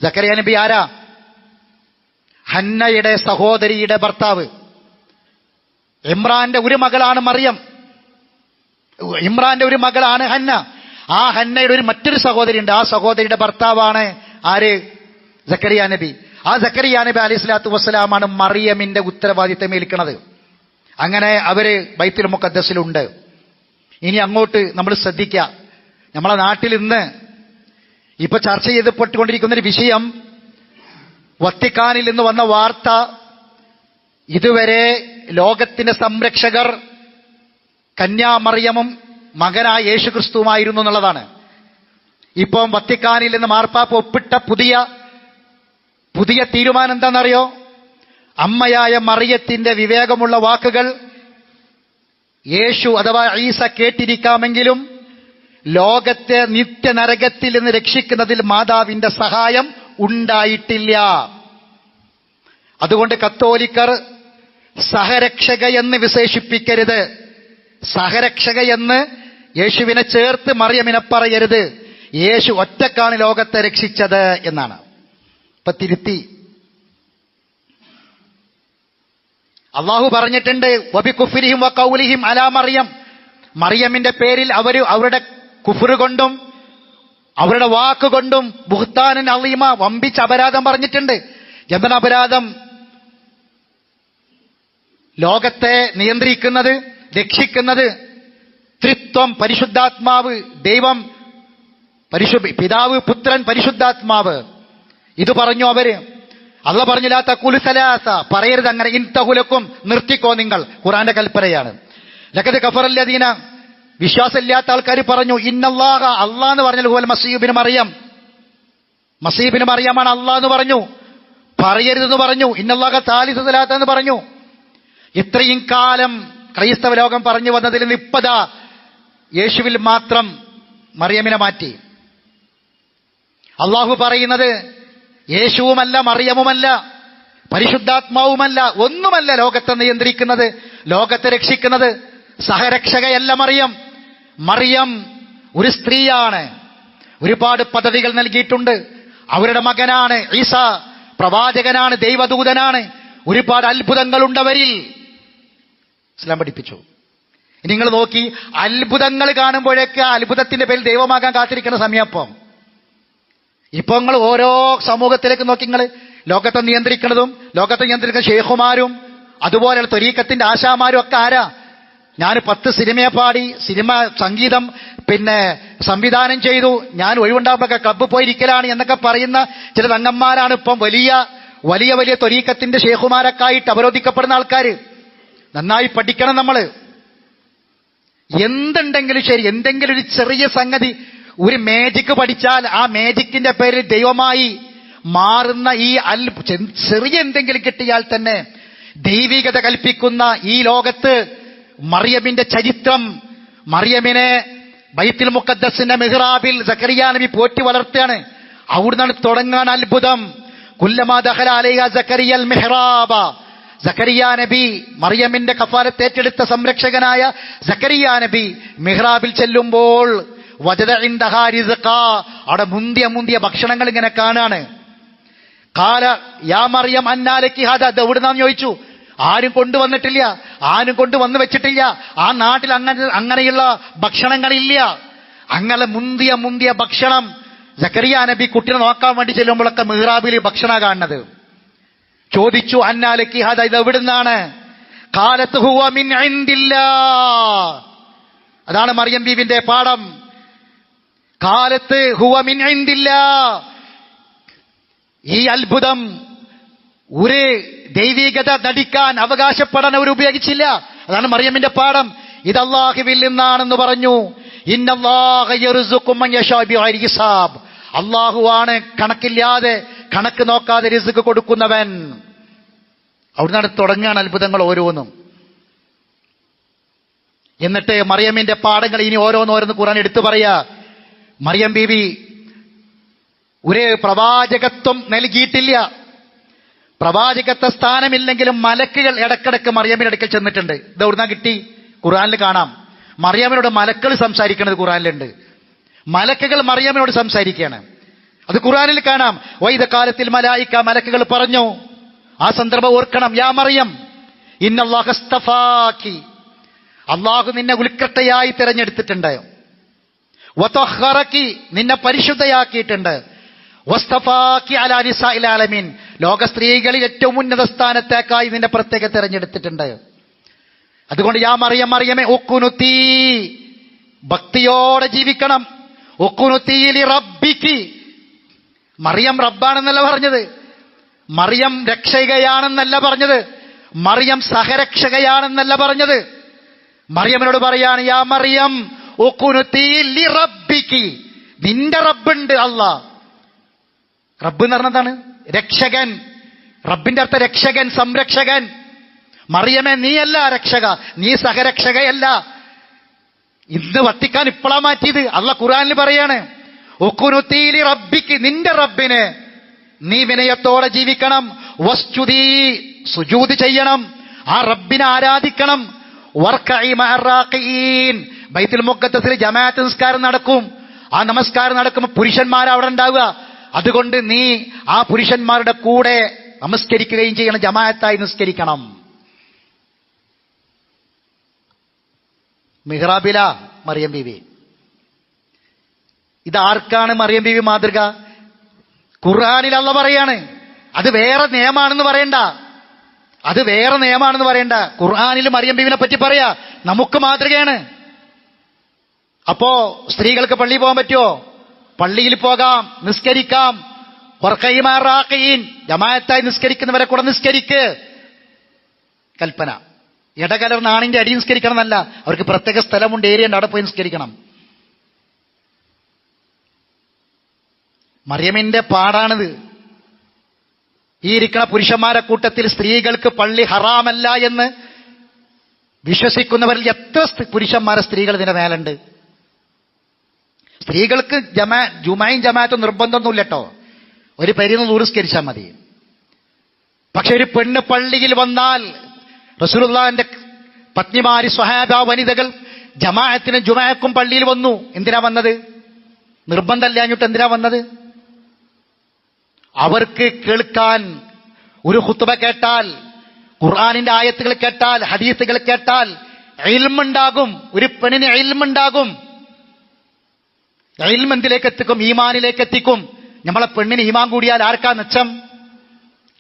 സക്കരിയ നബി ആരാ? ഹന്നയുടെ സഹോദരിയുടെ ഭർത്താവ്. ഇമ്രാന്റെ ഒരു മകളാണ് മറിയം. ഇമ്രാന്റെ ഒരു മകളാണ് ഹന്ന. ആ ഹന്നയുടെ മറ്റൊരു സഹോദരി ഉണ്ട്. ആ സഹോദരിയുടെ ഭർത്താവാണ് ആര്? സക്കരിയ നബി. ആ സക്കരിയ നബി അലൈഹി സ്വലാത്തു വസ്സലാമാണ് മറിയമിന്റെ ഉത്തരവാദിത്തം ഏൽക്കുന്നത്. അങ്ങനെ അവര് ബൈത്തുൽ മുഖദ്ദസിലുണ്ട്. ഇനി അങ്ങോട്ട് നമ്മൾ ശ്രദ്ധിക്കുക. നമ്മളെ നാട്ടിൽ ഇന്ന് ഇപ്പൊ ചർച്ച ചെയ്യപ്പെട്ടുകൊണ്ടിരിക്കുന്നൊരു വിഷയം, വത്തിക്കാനിൽ നിന്ന് വന്ന വാർത്ത, ഇതുവരെ ലോകത്തിന്റെ സംരക്ഷകർ കന്യാമറിയമും മകനായ യേശുക്രിസ്തുവുമായിരുന്നു എന്നുള്ളതാണ്. ഇപ്പം വത്തിക്കാനിൽ നിന്ന് മാർപ്പാപ്പ ഒപ്പിട്ട പുതിയ തീരുമാനം എന്താണെന്നറിയോ? അമ്മയായ മറിയത്തിന്റെ വിവേകമുള്ള വാക്കുകൾ യേശു അഥവാ ഈസ കേട്ടിരിക്കാമെങ്കിലും ലോകത്തെ നിത്യനരകത്തിൽ നിന്ന് രക്ഷിക്കുന്നതിൽ മാതാവിന്റെ സഹായം ഉണ്ടായിട്ടില്ല. അതുകൊണ്ട് കത്തോലിക്കർ സഹരക്ഷകയെന്ന് വിശേഷിപ്പിക്കരുത്. സഹരക്ഷകയെന്ന് യേശുവിനെ ചേർത്ത് മറിയമിനെ പറയരുത്. യേശു ഒറ്റക്കാണ് ലോകത്തെ രക്ഷിച്ചത് എന്നാണ്. ഇപ്പൊ തിരുത്തി. അള്ളാഹു പറഞ്ഞിട്ടുണ്ട്, വബികുഫ്രിഹിം വഖൗലിഹിം അലാ മറിയം. മറിയമിന്റെ പേരിൽ അവരുടെ കുഫ്ർ കൊണ്ടും അവരുടെ വാക്കുകൊണ്ടും ബുഹ്താനൻ അളീമ, വമ്പിച്ച അപരാധം പറഞ്ഞിട്ടുണ്ട്. എന്താണ് അപരാധം? ലോകത്തെ നിയന്ത്രിക്കുന്നത്, രക്ഷിക്കുന്നത് ത്രിത്വം, പരിശുദ്ധാത്മാവ്, ദൈവം, പിതാവ്, പുത്രൻ, പരിശുദ്ധാത്മാവ്. ഇത് പറഞ്ഞു അവര്. അള്ളാഹ് പറഞ്ഞു, ലാ തഖൂലു സലാസ, പറയരുത് അങ്ങനെ. ഇൻതഹുലക്കും, നിർത്തിക്കോ നിങ്ങൾ. ഖുർആന്റെ കൽപ്പനയാണ്. ലഖദ് കഫറല്ലദീന, വിശ്വാസമില്ലാത്ത ആൾക്കാർ പറഞ്ഞു, ഇന്നല്ലാഹ, അള്ളാഹ് എന്ന് പറഞ്ഞാൽ ഹുവൽ മസീഹ് ഇബ്നു മറിയം, മസീഹ് ഇബ്നു മറിയമാണ് അള്ളാഹ് എന്ന് പറഞ്ഞു. പറയരുതെന്ന് പറഞ്ഞു. ഇന്നല്ലാഹ താലിസു സലാസ എന്ന് പറഞ്ഞു. ഇത്രയും കാലം ക്രൈസ്തവ ലോകം പറഞ്ഞു വന്നതിൽ നിന്ന് ഇപ്പതാ യേശുവിൽ മാത്രം മറിയമിനെ മാറ്റി. അള്ളാഹു പറയുന്നത് യേശുവുമല്ല, മറിയമുമല്ല, പരിശുദ്ധാത്മാവുമല്ല, ഒന്നുമല്ല ലോകത്തെ നിയന്ത്രിക്കുന്നത്, ലോകത്തെ രക്ഷിക്കുന്നത്. സഹരക്ഷകയല്ല മറിയം. മറിയം ഒരു സ്ത്രീയാണ്. ഒരുപാട് പദവികൾ നൽകിയിട്ടുണ്ട്. അവരുടെ മകനാണ് ഈസ, പ്രവാചകനാണ്, ദൈവദൂതനാണ്. ഒരുപാട് അത്ഭുതങ്ങളുണ്ടവരിൽ. ഇസ്ലാം പഠിപ്പിച്ചു. നിങ്ങൾ നോക്കി, അത്ഭുതങ്ങൾ കാണുമ്പോഴേക്ക് ആ അത്ഭുതത്തിന്റെ പേരിൽ ദൈവമാകാൻ കാത്തിരിക്കുന്ന സമയപ്പം. ഇപ്പൊ നിങ്ങൾ ഓരോ സമൂഹത്തിലേക്ക് നോക്കി, നിങ്ങൾ ലോകത്തെ നിയന്ത്രിക്കുന്നതും ലോകത്തെ നിയന്ത്രിക്കുന്ന ഷേഖുമാരും അതുപോലെയുള്ള ത്വരീഖത്തിന്റെ ആശാമാരും ഒക്കെ ആരാ? ഞാൻ 10 സിനിമയെ പാടി, സിനിമ സംഗീതം സംവിധാനം ചെയ്തു, ഞാൻ ഒഴിവുണ്ടാകുമ്പോഴൊക്കെ ക്ലബ്ബ് പോയിരിക്കലാണ് എന്നൊക്കെ പറയുന്ന ചില തങ്ങന്മാരാണ് ഇപ്പം വലിയ വലിയ വലിയ ത്വരീഖത്തിന്റെ ഷേഖുമാരൊക്കെ ആയിട്ട് അവരോധിക്കപ്പെടുന്ന ആൾക്കാർ. നന്നായി പഠിക്കണം നമ്മൾ. എന്തുണ്ടെങ്കിലും ശരി, എന്തെങ്കിലും ഒരു ചെറിയ സംഗതി, ഒരു മേജിക്ക് പഠിച്ചാൽ ആ മേജിക്കിന്റെ പേരിൽ ദൈവമായി മാറുന്ന ഈ ചെറിയ എന്തെങ്കിലും കിട്ടിയാൽ തന്നെ ദൈവികത കൽപ്പിക്കുന്ന ഈ ലോകത്ത് മറിയമിന്റെ ചരിത്രം, മറിയമിനെ ബൈത്തുൽ മുഖദ്ദസിന്റെ മിഹ്റാബിൽ സക്കറിയ നബി പോറ്റി വളർത്തുകയാണ്. അവിടുന്നാണ് തുടങ്ങാൻ അത്ഭുതം. കുല്ലമാ ദഖല അലൈഹ സക്കറിയൽ മിഹ്റാബ, സക്കറിയ നബി, മറിയമിന്റെ കഫാലത്ത് ഏറ്റെടുത്ത സംരക്ഷകനായ സക്കറിയ നബി മിഹ്റാബിൽ ചെല്ലുമ്പോൾ വജദ ഇൻദഹാ റിസ്ഖാ, അവിടെ മുന്തിയ ഭക്ഷണങ്ങൾ ഇങ്ങനെ കാണാണ്. ഖാല യാ മറിയം അന്നാ ലക്കി ഹാദാ, ഇത് എവിടുന്നാന്ന് ചോദിച്ചു. ആരും കൊണ്ടുവന്നിട്ടില്ല, ആരും കൊണ്ടുവന്ന് വെച്ചിട്ടില്ല. ആ നാട്ടിൽ അങ്ങനെയുള്ള ഭക്ഷണങ്ങളില്ല. അങ്ങനെ മുന്തിയ ഭക്ഷണം. സക്കറിയ നബി കുട്ടിനെ നോക്കാൻ വേണ്ടി ചെല്ലുമ്പോഴൊക്കെ മിഹ്റാബിൽ ഭക്ഷണ കാണുന്നത്. ചോദിച്ചു, അന്നാ ലക്കി ഹാദാ, ഇത് എവിടുന്നാണ്? ഖാലത്ത് ഹുവ മിൻ ഇൻദില്ലാഹ്. അതാണ് മറിയം ബീവിന്റെ പാഠം. ഖാലത്ത് ഹുവ മിൻ ഇൻദില്ലാഹ്. ഈ അത്ഭുതം ഒരു ദൈവികത നടിക്കാൻ, അവകാശപ്പെടാൻ അവർ ഉപയോഗിച്ചില്ല. അതാണ് മറിയമിന്റെ പാഠം. ഇത് അല്ലാഹുവിൽ നിന്നാണെന്ന് പറഞ്ഞു. ഇന്നല്ലാഹ യർസുഖു മൻ യശാ ബിഗൈരി ഹിസാബ്. അല്ലാഹുവാണ് കണക്കില്ലാതെ, കണക്ക് നോക്കാതെ റിസ്ക് കൊടുക്കുന്നവൻ. അവിടുന്ന് തുടങ്ങുകയാണ് അത്ഭുതങ്ങൾ ഓരോന്നും. എന്നിട്ട് മറിയമിന്റെ പാഠങ്ങൾ ഇനി ഓരോന്നോരോന്ന് ഖുർആൻ എടുത്തു പറയാ. മറിയം ബീവി ഒരു പ്രവാചകത്വം നൽകിയിട്ടില്ല. പ്രവാചകത്വ സ്ഥാനമില്ലെങ്കിലും മലക്കുകൾ ഇടക്കിടക്ക് മറിയമിന്റെ അടുക്കൽ ചെന്നിട്ടുണ്ട്. ഇത് എവിടുന്നാ കിട്ടി? ഖുർആനിൽ കാണാം. മറിയമിനോട് മലക്കുകൾ സംസാരിക്കുന്നത് ഖുർആനിലുണ്ട്. മലക്കുകൾ മറിയമിനോട് സംസാരിക്കുകയാണ്. അത് ഖുർആനിൽ കാണാം. വൈദ കാലത്തിൽ മലായിക്ക, മലക്കുകൾ പറഞ്ഞു. ആ സന്ദർഭം ഓർക്കണം. യാ മറിയം ഇന്നല്ലാഹ ഇസ്തഫാകി, അല്ലാഹു നിന്നെ ഉൽക്കൃഷ്ടയായി തിരഞ്ഞെടുത്തിട്ടുണ്ട്. വതഹറകി, നിന്നെ പരിശുദ്ധയാക്കിയിട്ടുണ്ട്. വസ്തഫാകി അലാ നിസാഇൽ ആലമീൻ, ലോക സ്ത്രീകളിൽ ഏറ്റവും ഉന്നത സ്ഥാനത്തേക്കായി നിന്നെ പ്രത്യേകം തിരഞ്ഞെടുത്തിട്ടുണ്ട്. അതുകൊണ്ട് യാ മറിയം, മറിയമേ ഉഖ്നുതി, ഭക്തിയോടെ ജീവിക്കണം. ഉഖ്നുതി ലി റബ്ബികി, മറിയം റബ്ബാണെന്നല്ല പറഞ്ഞത്, മറിയം രക്ഷകയാണെന്നല്ല പറഞ്ഞത്, മറിയം സഹരക്ഷകയാണെന്നല്ല പറഞ്ഞത്. മറിയമിനോട് പറയാണ്, യാ മറിയം ഉഖ്നുതി ലി റബ്ബികി, നിന്റെ റബ്ബുണ്ട്. അല്ലാ, റബ്ബ് എന്ന് പറഞ്ഞതാണ് രക്ഷകൻ. റബ്ബിന്റെ അർത്ഥം രക്ഷകൻ, സംരക്ഷകൻ. മറിയമേ, നീയല്ല രക്ഷക, നീ സഹരക്ഷകയല്ല. ഇന്ന് വത്തിക്കാൻ ഇപ്പോഴാ മാറ്റിയത്. അള്ളാഹ് ഖുർആനിൽ പറയാണ്, ഉഖ്നുതീലി റബ്ബിക്ക്, നിന്റെ റബ്ബിന് നീ വിനയത്തോടെ ജീവിക്കണം. വസ്ജുദീ, സുജൂദ് ചെയ്യണം, ആ റബ്ബിനെ ആരാധിക്കണം. വർക്കഈ മഅറാഖീൻ, ബൈത്തുൽ മുഖദ്ദസിൽ ജമാഅത്ത് നിസ്കാരം നടക്കും. ആ നമസ്കാരം നടക്കുമ്പോൾ പുരുഷന്മാരാ അവിടെ ഉണ്ടാവുക. അതുകൊണ്ട് നീ ആ പുരുഷന്മാരുടെ കൂടെ നമസ്കരിക്കുകയും ചെയ്യണം, ജമാഅത്തായി നിസ്കരിക്കണം. മിഹ്റാബില മറിയം ബീവി. ഇതാർക്കാണ് മറിയം ബീവി മാതൃക? ഖുർആനിൽ അല്ലാഹ് പറയാണ്. അത് വേറെ നിയമമാണെന്ന് പറയണ്ട, അത് വേറെ നിയമമാണെന്ന് പറയണ്ട. ഖുർആനിൽ മറിയം ബീവിനെ പറ്റി പറയാ, നമുക്ക് മാതൃകയാണ്. അപ്പോ സ്ത്രീകൾക്ക് പള്ളിയിൽ പോകാൻ പറ്റുമോ? പള്ളിയിൽ പോകാം, നിസ്കരിക്കാം. വർക്കഈ മഅറാഖീൻ, ജമാഅത്തായി നിസ്കരിക്കുന്നവരെ കൂടെ നിസ്കരിക്ക് കൽപ്പന. ഇടകലർന്ന ആണിന്റെ അടി നിസ്കരിക്കണം എന്നല്ല, അവർക്ക് പ്രത്യേക സ്ഥലമുണ്ട്, ഏരിയ ഉണ്ട്, അവിടെ പോയി നിസ്കരിക്കണം. മറിയമിന്റെ പാടാണിത്. ഈ ഇരിക്കുന്ന പുരുഷന്മാരെ കൂട്ടത്തിൽ സ്ത്രീകൾക്ക് പള്ളി ഹറാമല്ല എന്ന് വിശ്വസിക്കുന്നവരിൽ എത്ര പുരുഷന്മാരെ സ്ത്രീകൾ ഇതിന്റെ മേലുണ്ട്? സ്ത്രീകൾക്ക് ജുമയും ജമാഅത്തും നിർബന്ധമൊന്നുമില്ല കേട്ടോ, ഒരു പെരിന്ന് ദൂരസ്കരിച്ചാൽ മതി. പക്ഷെ ഒരു പെണ്ണ് പള്ളിയിൽ വന്നാൽ, റസൂലുള്ളാഹിന്റെ പത്നിമാര്, സ്വഹാബ വനിതകൾ ജമാഅത്തിനും ജുമഅക്കും പള്ളിയിൽ വന്നു. എന്തിനാ വന്നത്? നിർബന്ധമല്ലാഞ്ഞിട്ട് എന്തിനാ വന്നത്? അവർക്ക് കേൾക്കാൻ, ഒരു ഖുത്ബ കേട്ടാൽ, ഖുർആനിന്റെ ആയത്തുകൾ കേട്ടാൽ, ഹദീസുകൾ കേട്ടാൽ ഇൽമുണ്ടാകും. ഒരു പെണ്ണിന് ഇൽമുണ്ടാകും. ഇൽമ് എന്തിലേക്ക് എത്തിക്കും? ഈമാനിലേക്ക് എത്തിക്കും. നമ്മളെ പെണ്ണിന് ഈമാൻ കൂടിയാൽ ആർക്കാ മെച്ചം?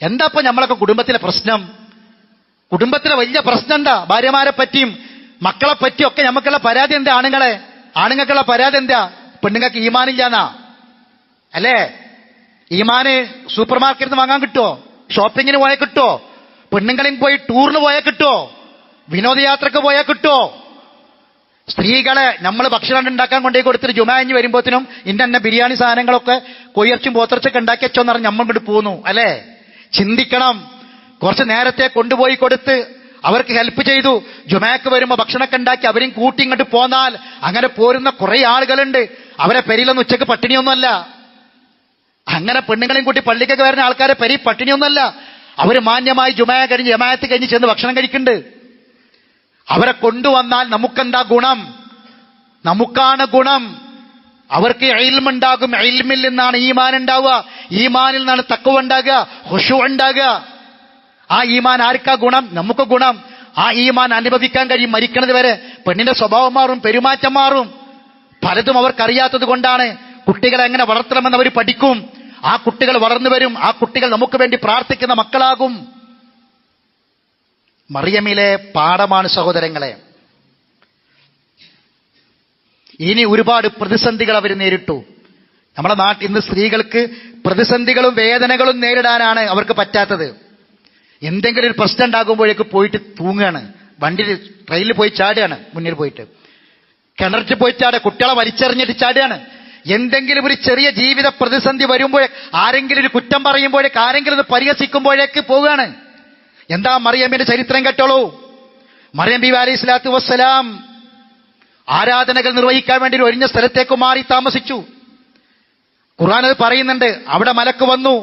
എന്താ ഇപ്പൊ നമ്മളൊക്കെ കുടുംബത്തിലെ പ്രശ്നം? കുടുംബത്തിലെ വലിയ പ്രശ്നം എന്താ? ഭാര്യമാരെ പറ്റിയും മക്കളെ പറ്റിയും ഒക്കെ നമുക്കുള്ള പരാതി എന്താ? ആണുങ്ങൾക്കുള്ള പരാതി എന്താ? പെണ്ണുങ്ങൾക്ക് ഈമാനില്ലാന്നാ അല്ലേ? ഈമാന് സൂപ്പർ മാർക്കറ്റിൽ നിന്ന് വാങ്ങാൻ കിട്ടുമോ? ഷോപ്പിങ്ങിന് പോയാൽ കിട്ടുമോ? പെണ്ണുങ്ങളെയും പോയി ടൂറിന് പോയാൽ കിട്ടുമോ? വിനോദയാത്രക്ക് പോയാൽ കിട്ടുമോ? സ്ത്രീകളെ നമ്മൾ ഭക്ഷണം ഉണ്ടാക്കാൻ കൊണ്ടേ കൊടുത്തിട്ട് ജുമാഞ്ഞ് വരുമ്പോഴത്തേനും ഇന്നെ ബിരിയാണി സാധനങ്ങളൊക്കെ കൊയ്യർച്ചും പോത്തർച്ചൊക്കെ ഉണ്ടാക്കി വെച്ചോന്ന് പറഞ്ഞ് നമ്മൾ ഇങ്ങോട്ട് പോന്നു അല്ലേ? ചിന്തിക്കണം. കുറച്ച് നേരത്തെ കൊണ്ടുപോയി കൊടുത്ത് അവർക്ക് ഹെൽപ്പ് ചെയ്തു. ജുമാക്ക് വരുമ്പോൾ ഭക്ഷണമൊക്കെ ഉണ്ടാക്കി അവരെയും കൂട്ടി ഇങ്ങോട്ട് പോന്നാൽ അങ്ങനെ പോരുന്ന കുറെ ആളുകളുണ്ട്. അവരെ പെരിയിലൊന്നും ഉച്ചക്ക് പട്ടിണിയൊന്നുമല്ല. അങ്ങനെ പെണ്ണുങ്ങളെയും കൂട്ടി പള്ളിക്കൊക്കെ വരുന്ന ആൾക്കാരെ പെരി പട്ടിണിയൊന്നുമല്ല. അവര് മാന്യമായി ജുമാ കഴിഞ്ഞ് ജമാഅത്ത് കഴിഞ്ഞ് ചെന്ന് ഭക്ഷണം കഴിക്കുന്നുണ്ട്. അവരെ കൊണ്ടുവന്നാൽ നമുക്കെന്താ ഗുണം? നമുക്കാണ് ഗുണം. അവർക്ക് ഇൽമുണ്ടാകും. ഇൽമിൽ നിന്നാണ് ഈമാൻ ഉണ്ടാവുക. ഈമാനിൽ നിന്നാണ് തഖ്വ ഉണ്ടാകുക, ഖുശൂ ഉണ്ടാകുക. ആ ഈമാൻ ആർക്കാ ഗുണം? നമുക്ക് ഗുണം. ആ ഈമാൻ അനുഭവിക്കാൻ കഴിയും മരിക്കണത് വരെ. പെണ്ണിന്റെ സ്വഭാവം മാറും, പെരുമാറ്റം മാറും. പലതും അവർക്കറിയാത്തത് കൊണ്ടാണ്. കുട്ടികളെ എങ്ങനെ വളർത്തണമെന്ന് അവർ പഠിക്കും. ആ കുട്ടികൾ വളർന്നു വരും. ആ കുട്ടികൾ നമുക്ക് വേണ്ടി പ്രാർത്ഥിക്കുന്ന മക്കളാകും. മറിയമിലെ പാഠമാണ് സഹോദരങ്ങളെ. ഇനി ഒരുപാട് പ്രതിസന്ധികൾ അവർ നേരിട്ടു. നമ്മുടെ നാട്ടിൽ ഇന്ന് സ്ത്രീകൾക്ക് പ്രതിസന്ധികളും വേദനകളും നേരിടാനാണ് അവർക്ക് പറ്റാത്തത്. എന്തെങ്കിലും ഒരു പ്രശ്നം ഉണ്ടാകുമ്പോഴേക്ക് പോയിട്ട് തൂങ്ങുകയാണ്. വണ്ടിയിൽ ട്രെയിനിൽ പോയി ചാടുകയാണ്. മുന്നിൽ പോയിട്ട് കിണറിൽ പോയി ചാടുക. കുട്ടികളെ വലിച്ചെറിഞ്ഞിട്ട് ചാടുകയാണ്. എന്തെങ്കിലും ഒരു ചെറിയ ജീവിത പ്രതിസന്ധി വരുമ്പോഴേ, ആരെങ്കിലും ഒരു കുറ്റം പറയുമ്പോഴേക്ക്, ആരെങ്കിലും ഒന്ന് പരിഹസിക്കുമ്പോഴേക്ക് പോവുകയാണ്. എന്താ മറിയമ്മിന്റെ ചരിത്രം കേട്ടോളൂ. മറിയം ബീവി അലൈഹി സ്വലാത്തു വസ്സലാം ആരാധനകൾ നിർവഹിക്കാൻ വേണ്ടി ഒരു ഒഴിഞ്ഞ സ്ഥലത്തേക്ക് മാറി താമസിച്ചു. ഖുർആൻ അത് പറയുന്നുണ്ട്. അവിടെ മലക്ക് വന്നു.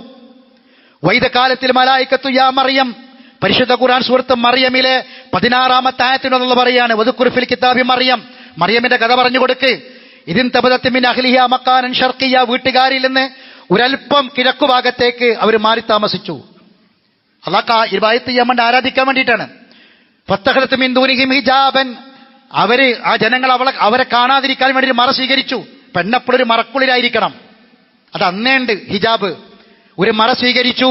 വൈദകാലത്തിൽ മലായികത്തു യാ മറിയം, പരിശുദ്ധ ഖുർആൻ സൂറത്ത് മറിയമിലെ 16-ാമത്തെ ആയത്തിനുള്ള പറയാണ്, വദ്കുർ ഫിൽ കിതാബി മറിയം, മറിയമിന്റെ കഥ പറഞ്ഞു കൊടുക്ക്. ഇതിൻ തബദത്ത് മിൻ അഹ്ലിഹാ മക്കാനൻ ശർഖിയ, വീട്ടുകാരിൽ നിന്ന് ഒരൽപ്പം കിഴക്കുഭാഗത്തേക്ക് അവർ മാറി താമസിച്ചു. അള്ളാഹ് ഇബാദത്ത് ചെയ്യാൻ വേണ്ടി, ആരാധിക്കാൻ വേണ്ടിയിട്ടാണ്. ഫത്തഖലത്ത് മിൻ ദൂനിഹിം ഹിജാബൻ, അവര് ആ ജനങ്ങൾ അവരെ കാണാതിരിക്കാൻ വേണ്ടി ഒരു മറ സ്വീകരിച്ചു. പെണ്ണപ്പോഴൊരു മറക്കുള്ളിലായിരിക്കണം. അത് അന്നേ ഉണ്ട് ഹിജാബ്. ഒരു മറ സ്വീകരിച്ചു.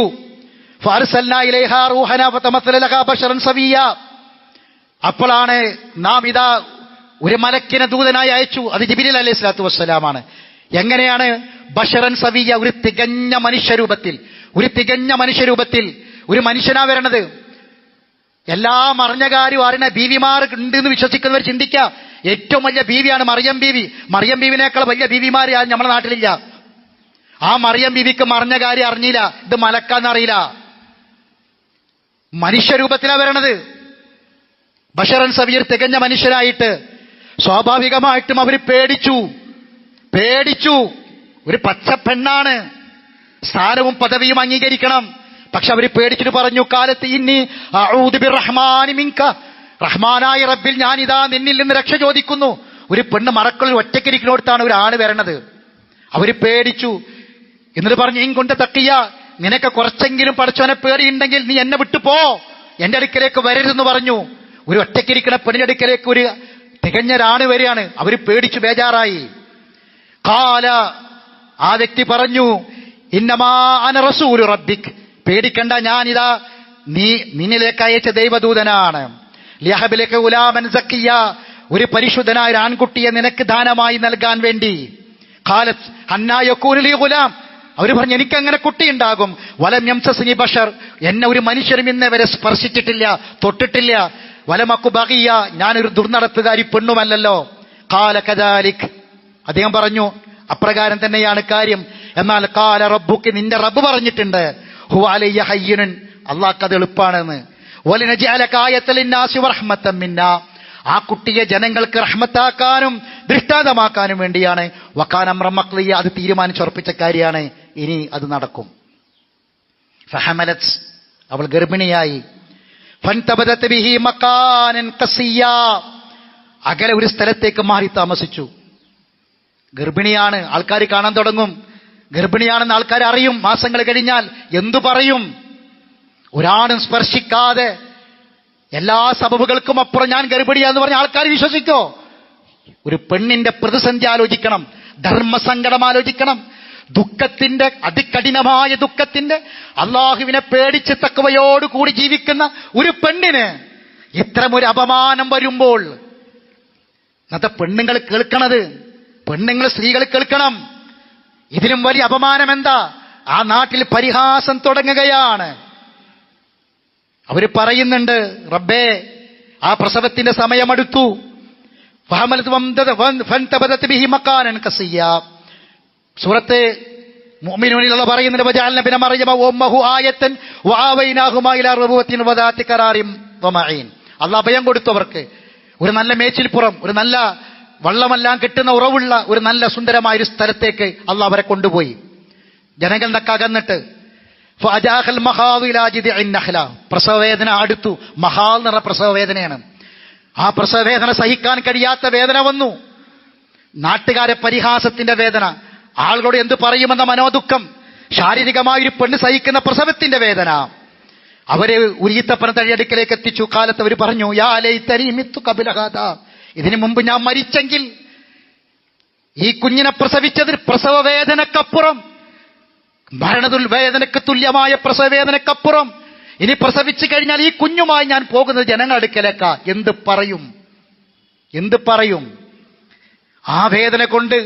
ഫഅർസൽനാ ഇലൈഹാ റൂഹനാ ഫതമസ്സല ലഹാ ബശറൻ സവിയ്യ. അപ്പോഴാണ് നാം ഇതാ ഒരു മലക്കിനെ ദൂതനായി അയച്ചു. അത് ജിബ്രീൽ അലൈഹി സ്വലാത്തു വസ്സലാമാണ്. എങ്ങനെയാണ്? ബശറൻ സവിയ്യ, ഒരു തികഞ്ഞ മനുഷ്യരൂപത്തിൽ. ഒരു തികഞ്ഞ മനുഷ്യരൂപത്തിൽ ഒരു മനുഷ്യനാ വരണത്. എല്ലാം അറിഞ്ഞ കാര്യം അറിയണ ബീവിമാർ ഉണ്ടെന്ന് വിശ്വസിക്കുന്നവർ ചിന്തിക്കുക, ഏറ്റവും വലിയ ബീവിയാണ് മറിയം ബീവി. മറിയം ബീവിനേക്കാൾ വലിയ ബീവിമാർ നമ്മുടെ നാട്ടിലില്ല. ആ മറിയം ബീവിക്ക് മറിഞ്ഞ കാര്യം അറിഞ്ഞില്ല, ഇത് മലക്കാന്നറിയില്ല. മനുഷ്യരൂപത്തിലാണ് വരണത്. ബഷറൻ സവീർ, തികഞ്ഞ മനുഷ്യരായിട്ട്. സ്വാഭാവികമായിട്ടും അവർ പേടിച്ചു. ഒരു പച്ച പെണ്ണാണ്, സ്ഥാനവും പദവിയും അംഗീകരിക്കണം. പക്ഷെ അവർ പേടിച്ചിട്ട് പറഞ്ഞു, കാലത്ത് ഇന്നി അഊദു ബിർറഹ്മാനി മിൻക, റഹ്മാനായ റബ്ബിൽ ഞാനിതാ നിന്നിൽ നിന്ന് രക്ഷ ചോദിക്കുന്നു. ഒരു പെണ്ണ് മറക്കളിൽ ഒറ്റയ്ക്കിരിക്കുന്നിടത്താണ് ഒരു ആണ് വരണത്. അവർ പേടിച്ചു. എന്നിട്ട് പറഞ്ഞു, ഇൻകൊണ്ട് തക്കിയ, നിനക്ക് കുറച്ചെങ്കിലും പടച്ചോനെ പേടിയുണ്ടെങ്കിൽ നീ എന്നെ വിട്ടു പോ, എന്റെ അടുക്കലേക്ക് വരരുതെന്ന് പറഞ്ഞു. ഒരു ഒറ്റയ്ക്കിരിക്കുന്ന പെണ്ണിന്റെ അടുക്കലേക്ക് ഒരു തികഞ്ഞ ഒരാണ് വരികയാണ്. അവർ പേടിച്ചു, ബേജാറായി. ഖാല, ആ വ്യക്തി പറഞ്ഞു, ഇന്നമാ അന റസൂലു റബ്ബിക്, പേടിക്കണ്ട, ഞാനിതാ നിന്നിലേക്ക് അയച്ച ദൈവദൂതനാണ്. ലിയഹബിലേക്ക് ഗുലാമൻ സക്കിയ, ഒരു പരിശുദ്ധനായ ഒരു ആൺകുട്ടിയെ നിനക്ക് ദാനമായി നൽകാൻ വേണ്ടി. ഖാലത്ത് അന്നാ യകൂനു ലി ഗുലാം, അവർ പറഞ്ഞു, എനിക്കങ്ങനെ കുട്ടിയുണ്ടാകും. വലം യംസസ്നി ബഷർ, എന്നെ ഒരു മനുഷ്യരും ഇന്നേ വരെ സ്പർശിച്ചിട്ടില്ല, തൊട്ടിട്ടില്ല. വലമക്കു ബഗിയ, ഞാനൊരു ദുർനടത്തുകാരി പെണ്ണുമല്ലല്ലോ. ഖാല കദാലിക്, അദ്ദേഹം പറഞ്ഞു, അപ്രകാരം തന്നെയാണ് കാര്യം. എന്നാൽ ഖാല റബ്ബുക്ക്, നിന്റെ റബ്ബ് പറഞ്ഞിട്ടുണ്ട്, ഹുവ അലയ്യ ഹയ്യിനുൻ, അല്ലാഹ്ക്ക് അത് എളുപ്പമാണെന്ന്. വലനജഅലക ആയത്തൻ ലിന്നാസി വറഹ്മത്തൻ മിന്നാ, ആ കുട്ടിയെ ജനങ്ങൾക്ക് റഹ്മത്താക്കാനും ദൃഷ്ടാന്തമാക്കാനും വേണ്ടിയാണ്. വകാന അംറൻ മഖ്ദിയ, അത് തീരുമാനിച്ചുറപ്പിച്ച കാര്യമാണ്, ഇനി അത് നടക്കും. ഫഹമലത്, അവൾ ഗർഭിണിയായി. ഫൻതബദത് ബിഹി മകാനൻ ഖസിയ, അകലെ ഒരു സ്ഥലത്തേക്ക് മാറി താമസിച്ചു. ഗർഭിണിയാണ്, ആൾക്കാർ കാണാൻ തുടങ്ങും. ഗർഭിണിയാണെന്ന് ആൾക്കാർ അറിയും. മാസങ്ങൾ കഴിഞ്ഞാൽ എന്തു പറയും? ഒരാളും സ്പർശിക്കാതെ എല്ലാ സബബുകൾക്കും അപ്പുറം ഞാൻ ഗർഭിണിയാന്ന് പറഞ്ഞ ആൾക്കാർ വിശ്വസിക്കോ? ഒരു പെണ്ണിന്റെ പ്രതിസന്ധി ആലോചിക്കണം, ധർമ്മസങ്കടം ആലോചിക്കണം, ദുഃഖത്തിന്റെ, അതികഠിനമായ ദുഃഖത്തിന്റെ, അള്ളാഹുവിനെ പേടിച്ച് തഖ്വയോടുകൂടി ജീവിക്കുന്ന ഒരു പെണ്ണിന് ഇത്തരമൊരു അപമാനം വരുമ്പോൾ ഇന്നത്തെ പെണ്ണുങ്ങൾ കേൾക്കണത്, പെണ്ണുങ്ങൾ സ്ത്രീകൾ കേൾക്കണം. ഇതിലും വലിയ അപമാനം എന്താ? ആ നാട്ടിൽ പരിഹാസം തുടങ്ങുകയാണ്. അവര് പറയുന്നുണ്ട്, റബ്ബേ, ആ പ്രസവത്തിന്റെ സമയമെടുത്തു. സൂറത്ത് മുഅ്മിനൂനിലുള്ള പറയുന്നുണ്ട്, വജഅൽനാ ബിന മറിയമ വഉമ്മഹു ആയത്തൻ വആവൈനാഹുമാ ഇലാ റബൂവത്തിൻ വദാത്തി ഖറാറിൻ വമഈൻ. അല്ലാഹ് അഭയം കൊടുത്തു അവർക്ക്. ഒരു നല്ല മേച്ചിൽപ്പുറം, ഒരു നല്ല വള്ളമെല്ലാം കിട്ടുന്ന ഉറവുള്ള ഒരു നല്ല സുന്ദരമായ ഒരു സ്ഥലത്തേക്ക് അല്ലാഹ് അവരെ കൊണ്ടുപോയി. ജനങ്ങൾ അകന്നിട്ട് പ്രസവവേദന അടുത്തു. മഹാൽ എന്ന പ്രസവവേദനയാണ്. ആ പ്രസവവേദന സഹിക്കാൻ കഴിയാത്ത വേദന വന്നു. നാട്ടുകാരെ പരിഹാസത്തിന്റെ വേദന, ആളുകളോട് എന്തു പറയുമെന്ന മനോദുഃഖം, ശാരീരികമായൊരു പെണ്ണ് സഹിക്കുന്ന പ്രസവത്തിന്റെ വേദന. അവര് ഉരീത്തപ്പന തടിയടുക്കലേക്ക് എത്തിച്ചു. കാലത്ത് അവർ പറഞ്ഞു, യാ ലൈതനി മിത്തു ഖബല ഹാദാ, ഇതിനു മുമ്പ് ഞാൻ മരിച്ചെങ്കിൽ. ഈ കുഞ്ഞിനെ പ്രസവിച്ചത് പ്രസവവേദനക്കപ്പുറം, മരണവേദനക്ക് തുല്യമായ പ്രസവവേദനക്കപ്പുറം ഇനി പ്രസവിച്ചു കഴിഞ്ഞാൽ ഈ കുഞ്ഞുമായി ഞാൻ പോകുന്നത് ജനങ്ങളുടെ അടുക്കലേക്കാ. എന്ത് പറയും? ആ വേദന കൊണ്ട്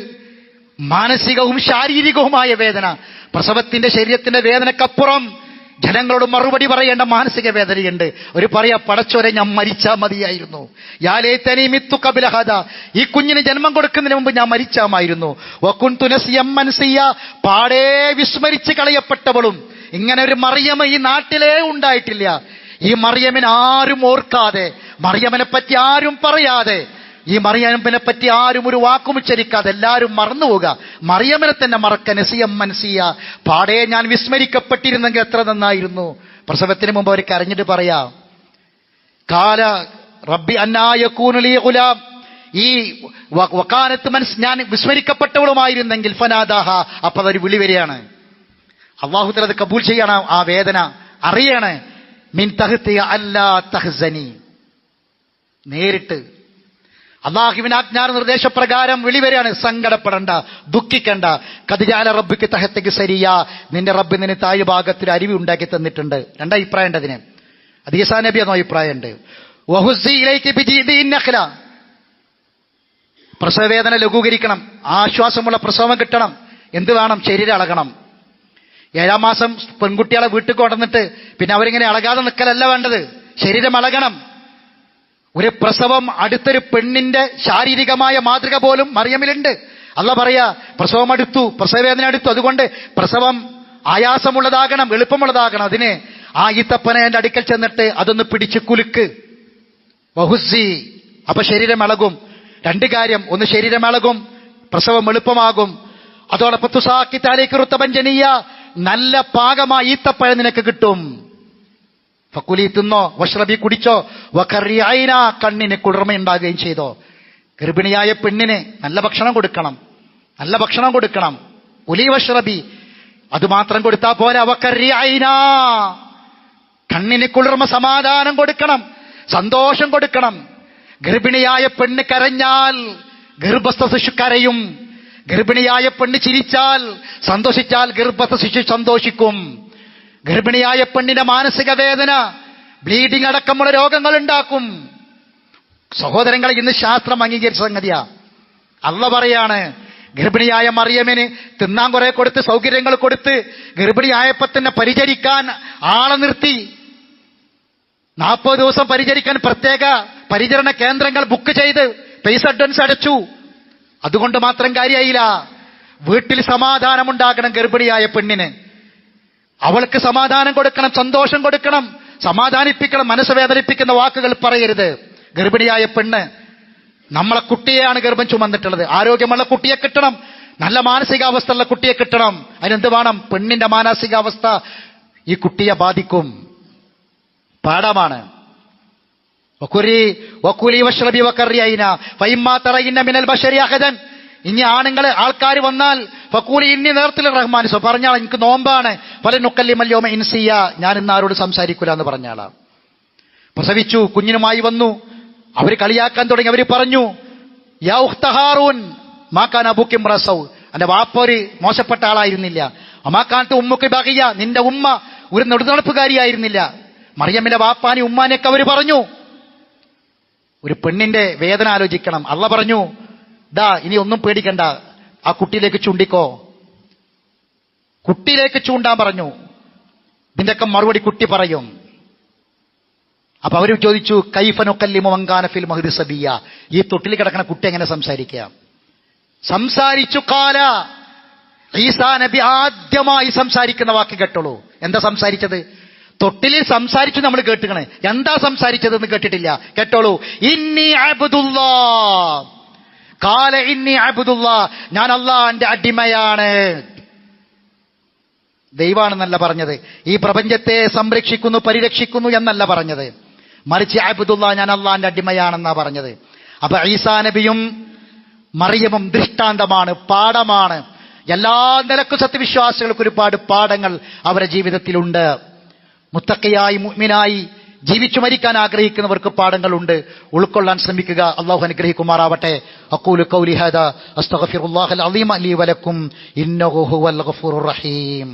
മാനസികവും ശാരീരികവുമായ വേദന, പ്രസവത്തിന്റെ ശരീരത്തിന്റെ വേദനക്കപ്പുറം ജനങ്ങളോട് മറുപടി പറയേണ്ട മാനസിക വേദനയുണ്ട്. ഒരു പറയാ, പടച്ചോരെ, ഞാൻ മരിച്ചാ മതിയായിരുന്നു. യാ ലൈതനി മിത്തു ഖബല ഹാദാ, ഈ കുഞ്ഞിന് ജന്മം കൊടുക്കുന്നതിന് മുമ്പ് ഞാൻ മരിച്ചാമായിരുന്നു. വകുൻതു നസിയം മൻസിയ, പാടേ വിസ്മരിച്ച് കളയപ്പെട്ടവളും. ഇങ്ങനെ ഒരു മറിയം ഈ നാട്ടിലേ ഉണ്ടായിട്ടില്ല. ഈ മറിയമിനെ ആരും ഓർക്കാതെ, മറിയമിനെ പറ്റി ആരും പറയാതെ, ഈ മറിയമിനെ പറ്റി ആരും ഒരു വാക്കും ഉച്ചരിക്കാതെ എല്ലാവരും മറന്നുപോവുക. മറിയമിനെ തന്നെ മറക്ക. നസിയം മൻസിയ, പാടേ ഞാൻ വിസ്മരിക്കപ്പെട്ടിരുന്നെങ്കിൽ എത്ര നന്നായിരുന്നു. പ്രസവത്തിന് മുമ്പ് അവർ കരഞ്ഞിട്ട് പറയാ, കാല റബ്ബി അന്നാ യകൂനു ലീ ഗുലാം, ഈ വകാനത്ത് ഞാൻ വിസ്മരിക്കപ്പെട്ടവളുമായിരുന്നെങ്കിൽ ഫനാദാഹ, അപ്പൊ അതൊരു വിളി വരികയാണ്. അല്ലാഹു തആല അത് കബൂൽ ചെയ്യണം. ആ വേദന അറിയണേ. മിൻ തഹ്തി അല്ലാ തഹ്സനി, നേരിട്ട് അള്ളാഹുവിന്റെ ആജ്ഞാ നിർദ്ദേശപ്രകാരം വിളി വരികയാണ്. സങ്കടപ്പെടണ്ട, ദുഃഖിക്കണ്ട. ഖദ് ജഅല റബ്ബുക തഹ്തക സരിയ, നിന്റെ റബ്ബ് നിന്നെ താഴെ ഭാഗത്തിൽ അരുവി ഉണ്ടാക്കി തന്നിട്ടുണ്ട്. രണ്ടഭിപ്രായം ഉണ്ട് അതിന്. അത് ഈസാ നബി എന്ന അഭിപ്രായമുണ്ട്. വഹുസ്സി ഇലൈക ബിജിദിൻ നഖ്ല, പ്രസവവേദന ലഘൂകരിക്കണം, ആശ്വാസമുള്ള പ്രസവം കിട്ടണം. എന്ത് വേണം? ശരീരം അളകണം. 7-ാം മാസം പെൺകുട്ടികളെ വീട്ടിൽ കൊണ്ടുവന്നിട്ട് പിന്നെ അവരിങ്ങനെ അളകാതെ നിൽക്കലല്ല വേണ്ടത്. ശരീരം അളകണം. ഒരു പ്രസവം അടുത്തൊരു പെണ്ണിന്റെ ശാരീരികമായ മാതൃക പോലും മറിയമിലുണ്ട്. അള്ളാഹ് പറയാ പ്രസവം അടുത്തു, പ്രസവവേദന അടുത്തു, അതുകൊണ്ട് പ്രസവം ആയാസമുള്ളതാകണം, എളുപ്പമുള്ളതാകണം. അതിന് ആ ഈത്തപ്പനെ എന്റെ അടുക്കൽ ചെന്നിട്ട് അതൊന്ന് പിടിച്ച് കുലുക്ക്. വഹുസി, അപ്പൊ ശരീരം ഇളകും. രണ്ട് കാര്യം, ഒന്ന് ശരീരം ഇളകും, പ്രസവം എളുപ്പമാകും. അതോടൊപ്പം തുസാക്കി താലേക്ക് റുത്തബഞ്ചനീയ, നല്ല പാകമായ ഈത്തപ്പഴം നിനക്ക് കിട്ടും. ഫക്കുലി, തിന്നോ, വഷ്റബി, കുടിച്ചോ, വഖറിയൈന, കണ്ണിന് കുളിർമയുണ്ടാകുകയും ചെയ്തോ. ഗർഭിണിയായ പെണ്ണിന് നല്ല ഭക്ഷണം കൊടുക്കണം, നല്ല ഭക്ഷണം കൊടുക്കണം. കുലി വഷ്റബി, അതുമാത്രം കൊടുത്താൽ പോരാ, വഖറിയൈന, കണ്ണിന് കുളിർമ, സമാധാനം കൊടുക്കണം, സന്തോഷം കൊടുക്കണം. ഗർഭിണിയായ പെണ്ണ് കരഞ്ഞാൽ ഗർഭസ്ഥ ശിശു കരയും. ഗർഭിണിയായ പെണ്ണ് ചിരിച്ചാൽ, സന്തോഷിച്ചാൽ ഗർഭസ്ഥ ശിശു സന്തോഷിക്കും. ഗർഭിണിയായ പെണ്ണിന്റെ മാനസിക വേദന ബ്ലീഡിംഗ് അടക്കമുള്ള രോഗങ്ങൾ ഉണ്ടാക്കും. സഹോദരങ്ങളെ, ഇന്ന് ശാസ്ത്രം അംഗീകരിച്ച സംഗതിയാ. അള്ളാഹ് പറയാണ്, ഗർഭിണിയായ മറിയമിന് തിന്നാൻ കുറെ കൊടുത്ത്, സൗകര്യങ്ങൾ കൊടുത്ത്, ഗർഭിണിയായപ്പോ തന്നെ പരിചരിക്കാൻ ആളെ നിർത്തി. 40 ദിവസം പരിചരിക്കാൻ പ്രത്യേക പരിചരണ കേന്ദ്രങ്ങൾ ബുക്ക് ചെയ്ത് പൈസ അഡ്വാൻസ് അടച്ചു. അതുകൊണ്ട് മാത്രം കാര്യമായില്ല. വീട്ടിൽ സമാധാനമുണ്ടാകണം. ഗർഭിണിയായ പെണ്ണിന് അവൾക്ക് സമാധാനം കൊടുക്കണം, സന്തോഷം കൊടുക്കണം, സമാധാനിപ്പിക്കണം. മനസ്സ് വേദനിപ്പിക്കുന്ന വാക്കുകൾ പറയരുത്. ഗർഭിണിയായ പെണ്ണ്, നമ്മളെ കുട്ടിയെയാണ് ഗർഭം ചുമന്നിട്ടുള്ളത്. ആരോഗ്യമുള്ള കുട്ടിയെ കിട്ടണം, നല്ല മാനസികാവസ്ഥയുള്ള കുട്ടിയെ കിട്ടണം. അതിനെന്ത് വേണം? പെണ്ണിന്റെ മാനസികാവസ്ഥ ഈ കുട്ടിയെ ബാധിക്കും. പാഠമാണ്. ഇനി ആൾക്കാർ വന്നാൽ ഫക്കൂലി ഇന്നി നേരത്തിൽ റഹ്മാൻ പറഞ്ഞാൾ, എനിക്ക് നോമ്പാണ്, പല നുക്കല്ലിമല്യോമ ഇൻസിയ, ഞാൻ ഇന്ന് ആരോട് സംസാരിക്കൂല എന്ന് പറഞ്ഞാളാ. പ്രസവിച്ചു, കുഞ്ഞിനുമായി വന്നു, അവർ കളിയാക്കാൻ തുടങ്ങി. അവർ പറഞ്ഞു, യാ ഉഖ്ത ഹാറൂൻ മാക്കാൻ അബൂക്കിം റസൗ, എന്റെ വാപ്പ ഒരു മോശപ്പെട്ട ആളായിരുന്നില്ല. അമാക്കാനത്ത് ഉമ്മുക്ക് ബഗിയ, നിന്റെ ഉമ്മ ഒരു നെടുനടപ്പുകാരിയായിരുന്നില്ല. മറിയമ്മിന്റെ വാപ്പാനി ഉമ്മാനെയൊക്കെ അവർ പറഞ്ഞു. ഒരു പെണ്ണിന്റെ വേദന ആലോചിക്കണം. അള്ളാഹ് പറഞ്ഞു, ദാ ഇനി ഒന്നും പേടിക്കണ്ട, ആ കുട്ടിയിലേക്ക് ചൂണ്ടിക്കോ, കുട്ടിയിലേക്ക് ചൂണ്ടാൻ പറഞ്ഞു. ഇതിന്റെയൊക്കെ മറുപടി കുട്ടി പറയും. അപ്പൊ അവര് ചോദിച്ചു, കൈഫനുക്കല്ലിമു മങ്കാന ഫിൽ മഹ്ദി സബിയ, ഈ തൊട്ടിൽ കിടക്കുന്ന കുട്ടി എങ്ങനെ സംസാരിക്കുക? സംസാരിച്ചു. കാല, ഈസാ നബി ആദ്യമായി സംസാരിക്കുന്ന വാക്ക് കേട്ടോളൂ. എന്താ സംസാരിച്ചത്? തൊട്ടിലിൽ സംസാരിച്ചു നമ്മൾ കേട്ടുകണേ. എന്താ സംസാരിച്ചതെന്ന് കേട്ടിട്ടില്ല. കേട്ടോളൂ. ഇന്നി അബ്ദുല്ലാ, കാല ഇന്നി അബ്ദുല്ലാ, ഞാൻ അല്ലാഹുവിന്റെ അടിമയാണ്. ദൈവാണെന്നല്ല പറഞ്ഞത്, ഈ പ്രപഞ്ചത്തെ സംരക്ഷിക്കുന്നു, പരിരക്ഷിക്കുന്നു എന്നല്ല പറഞ്ഞത്. മറിച്ച് അബ്ദുല്ലാ, ഞാൻ അല്ലാഹുവിന്റെ അടിമയാണെന്നാ പറഞ്ഞത്. അപ്പൊ ഈസാ നബിയും മറിയമും ദൃഷ്ടാന്തമാണ്, പാഠമാണ്. എല്ലാ നിലക്കും സത്യവിശ്വാസികൾക്ക് ഒരുപാട് പാഠങ്ങൾ അവരുടെ ജീവിതത്തിലുണ്ട്. മുത്തഖിയായി മുഅ്മിനായി ജീവിച്ചു മരിക്കാൻ ആഗ്രഹിക്കുന്നവർക്ക് പാഠങ്ങളുണ്ട്. ഉൾക്കൊള്ളാൻ ശ്രമിക്കുക. അല്ലാഹു അനുഗ്രഹിക്കുമാറാവട്ടെ. അഖൂലു ഖൗലി ഹാദാ അസ്തഗ്ഫിറുല്ലാഹൽ അളീമ ലീ വലക്കും ഇന്നഹു ഹുവൽ ഗഫൂറുർ റഹീം.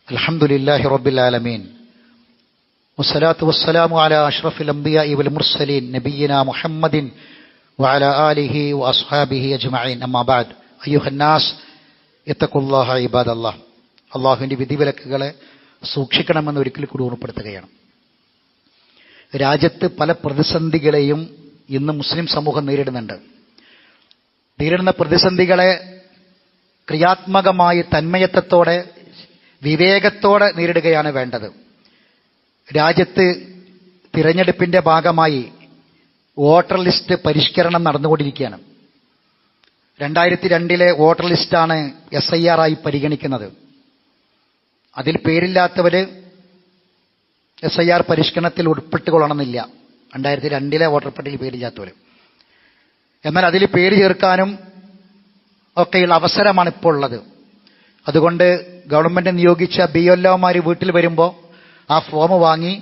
അൽഹംദുലില്ലാഹി റബ്ബിൽ ആലമീൻ, വസ്സലാത്തു വസ്സലാമു അലാ അഷ്റഫിൽ അംബിയാഇ വൽ മുർസലീൻ നബിയ്യിനാ മുഹമ്മദിൻ വഅലാ ആലിഹി വഅസ്ഹാബിഹി അജ്മഈൻ. അമ്മാ ബഅദ്. അയ്യുഹന്നാസ് ഇത്തഖുല്ലാഹ ഇബാദല്ലാഹ്. അല്ലാഹുവിന്റെ വിധിവിലക്കുകളെ സൂക്ഷിക്കണമെന്ന് ഒരിക്കൽ കൂടി ഓർമ്മപ്പെടുത്തുകയാണ്. രാജ്യത്ത് പല പ്രതിസന്ധികളെയും ഇന്ന് മുസ്ലിം സമൂഹം നേരിടുന്നുണ്ട്. നേരിടുന്ന പ്രതിസന്ധികളെ ക്രിയാത്മകമായി തന്മയത്വത്തോടെ വിവേകത്തോടെ നേരിടുകയാണ് വേണ്ടത്. രാജ്യത്ത് തിരഞ്ഞെടുപ്പിന്റെ ഭാഗമായി വോട്ടർ ലിസ്റ്റ് പരിഷ്കരണം നടന്നുകൊണ്ടിരിക്കുകയാണ്. 2002 വോട്ടർ ലിസ്റ്റാണ് SIR ആയി പരിഗണിക്കുന്നത്. അതിൽ പേരില്ലാത്തവര് SIR പരിഷ്കരണത്തിൽ ഉൾപ്പെട്ടുകൊള്ളണമെന്നില്ല. 2002 വോട്ടർ പട്ടികയിൽ പേരില്ലാത്തവർ. എന്നാൽ അതിൽ പേര് ചേർക്കാനും ഒക്കെയുള്ള അവസരമാണ് ഇപ്പോൾ ഉള്ളത്. അതുകൊണ്ട് ഗവൺമെന്റ് നിയോഗിച്ച BLOമാർ വീട്ടിൽ വരുമ്പോൾ ആ ഫോം വാങ്ങി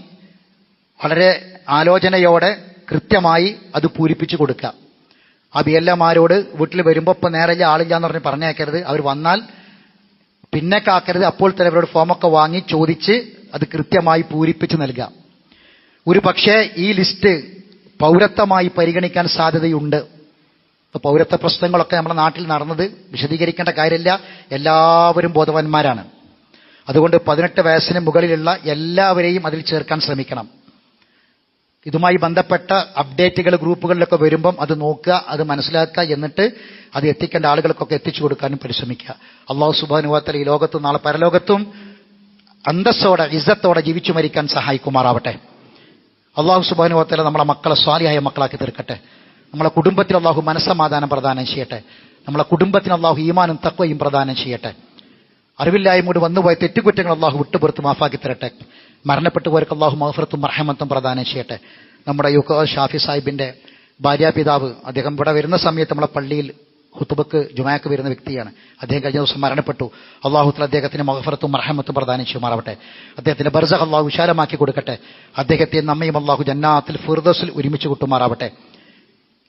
വളരെ ആലോചനയോടെ കൃത്യമായി അത് പൂരിപ്പിച്ചു കൊടുക്കുക. ആ BLOമാരോട് വീട്ടിൽ വരുമ്പോൾ ഇപ്പം നേരെ ആളില്ല എന്ന് പറഞ്ഞേക്കരുത്. അവർ വന്നാൽ പിന്നെ കാക്കരുത്. അപ്പോൾ തന്നെ അവരോട് ഫോമൊക്കെ വാങ്ങി ചോദിച്ച് അത് കൃത്യമായി പൂരിപ്പിച്ച് നൽകുക. ഒരു പക്ഷേ ഈ ലിസ്റ്റ് പൗരത്വമായി പരിഗണിക്കാൻ സാധ്യതയുണ്ട്. പൗരത്വ പ്രശ്നങ്ങളൊക്കെ നമ്മുടെ നാട്ടിൽ നടന്നത് വിശദീകരിക്കേണ്ട കാര്യമില്ല, എല്ലാവരും ബോധവാന്മാരാണ്. അതുകൊണ്ട് 18 വയസ്സിന് മുകളിലുള്ള എല്ലാവരെയും അതിൽ ചേർക്കാൻ ശ്രമിക്കണം. ഇതുമായി ബന്ധപ്പെട്ട അപ്ഡേറ്റുകൾ ഗ്രൂപ്പുകളിലൊക്കെ വരുമ്പം അത് നോക്കുക, അത് മനസ്സിലാക്കുക, എന്നിട്ട് അത് എത്തിക്കേണ്ട ആളുകൾക്കൊക്കെ എത്തിച്ചു കൊടുക്കാനും പരിശ്രമിക്കുക. അല്ലാഹു സുബ്ഹാനഹു വ തആല ഈ ലോകത്തും നാളെ പരലോകത്തും അന്തസ്സോടെ ഇസ്സത്തോടെ ജീവിച്ചു മരിക്കാൻ സഹായിക്കുമാറാവട്ടെ. അല്ലാഹു സുബ്ഹാനഹു വ തആല നമ്മളെ മക്കളെ സ്വാലിഹായ മക്കളാക്കി തീർക്കട്ടെ. നമ്മളെ കുടുംബത്തിൽ അല്ലാഹു മനസ്സമാധാനം പ്രദാനം ചെയ്യട്ടെ. നമ്മളെ കുടുംബത്തിന് അല്ലാഹു ഈമാനും തഖ്വയും പ്രദാനം ചെയ്യട്ടെ. അറിവില്ലായ്മയോട് വന്നുപോയ തെറ്റുകുറ്റങ്ങൾ അല്ലാഹു വിട്ടുപുറത്ത് മാഫാക്കി തരട്ടെ. മരണപ്പെട്ടു പോയവർക്ക് അല്ലാഹു മഗ്ഫിറത്തും റഹ്മത്തും പ്രദാനം ചെയ്യട്ടെ. നമ്മുടെ ഷാഫി സാഹിബിന്റെ ഭാര്യാപിതാവ്, അദ്ദേഹം ഇവിടെ വരുന്ന സമയത്ത് നമ്മളെ പള്ളിയിൽ ഖുതുബക്ക് ജുമാക്ക് വരുന്ന വ്യക്തിയാണ്. അദ്ദേഹം കഴിഞ്ഞ ദിവസം മരണപ്പെട്ടു. അല്ലാഹു തആല അദ്ദേഹത്തിന് മഗ്ഫിറത്തും റഹ്മത്തും പ്രദാനം ചെയ്യുമാറാവട്ടെ. അദ്ദേഹത്തിന്റെ ബർസഖ് അല്ലാഹു വിശാലമാക്കി കൊടുക്കട്ടെ. അദ്ദേഹത്തെ നമ്മയും അല്ലാഹു ജന്നാത്തുൽ ഫിർദൗസിൽ ഒരുമിച്ച് കൂട്ടുമാറാവട്ടെ.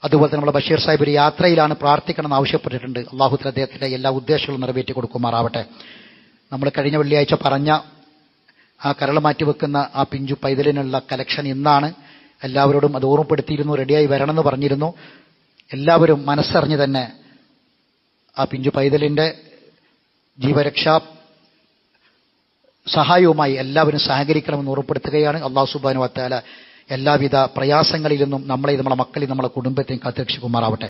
അതുപോലെ തന്നെ നമ്മുടെ ബഷീർ സാഹിബ് ഒരു യാത്രയിലാണ്, പ്രാർത്ഥിക്കണമെന്ന് ആവശ്യപ്പെട്ടിട്ടുണ്ട്. അല്ലാഹു തആല അദ്ദേഹത്തിന്റെ എല്ലാ ഉദ്ദേശങ്ങളും നിറവേറ്റി കൊടുക്കുമാറാവട്ടെ. നമ്മൾ കഴിഞ്ഞ വെള്ളിയാഴ്ച പറഞ്ഞ ആ കരൾ മാറ്റി വെക്കുന്ന ആ പിഞ്ചു പൈതലിനുള്ള കലക്ഷൻ ഇന്നാണ്. എല്ലാവരോടും അത് ഓർമ്മപ്പെടുത്തിയിരുന്നു, റെഡിയായി വരണമെന്ന് പറഞ്ഞിരുന്നു. എല്ലാവരും മനസ്സറിഞ്ഞ് തന്നെ ആ പിഞ്ചു പൈതലിന്റെ ജീവരക്ഷാ സഹായവുമായി എല്ലാവരും സഹകരിക്കണമെന്ന് ഉറപ്പെടുത്തുകയാണ്. അല്ലാഹു സുബ്ഹാനഹു വ തആല എല്ലാവിധ പ്രയാസങ്ങളിൽ നിന്നും നമ്മളെ, നമ്മളെ മക്കളെയും നമ്മളെ കുടുംബത്തെയും കാത്തുരക്ഷിക്കുമാറാവട്ടെ.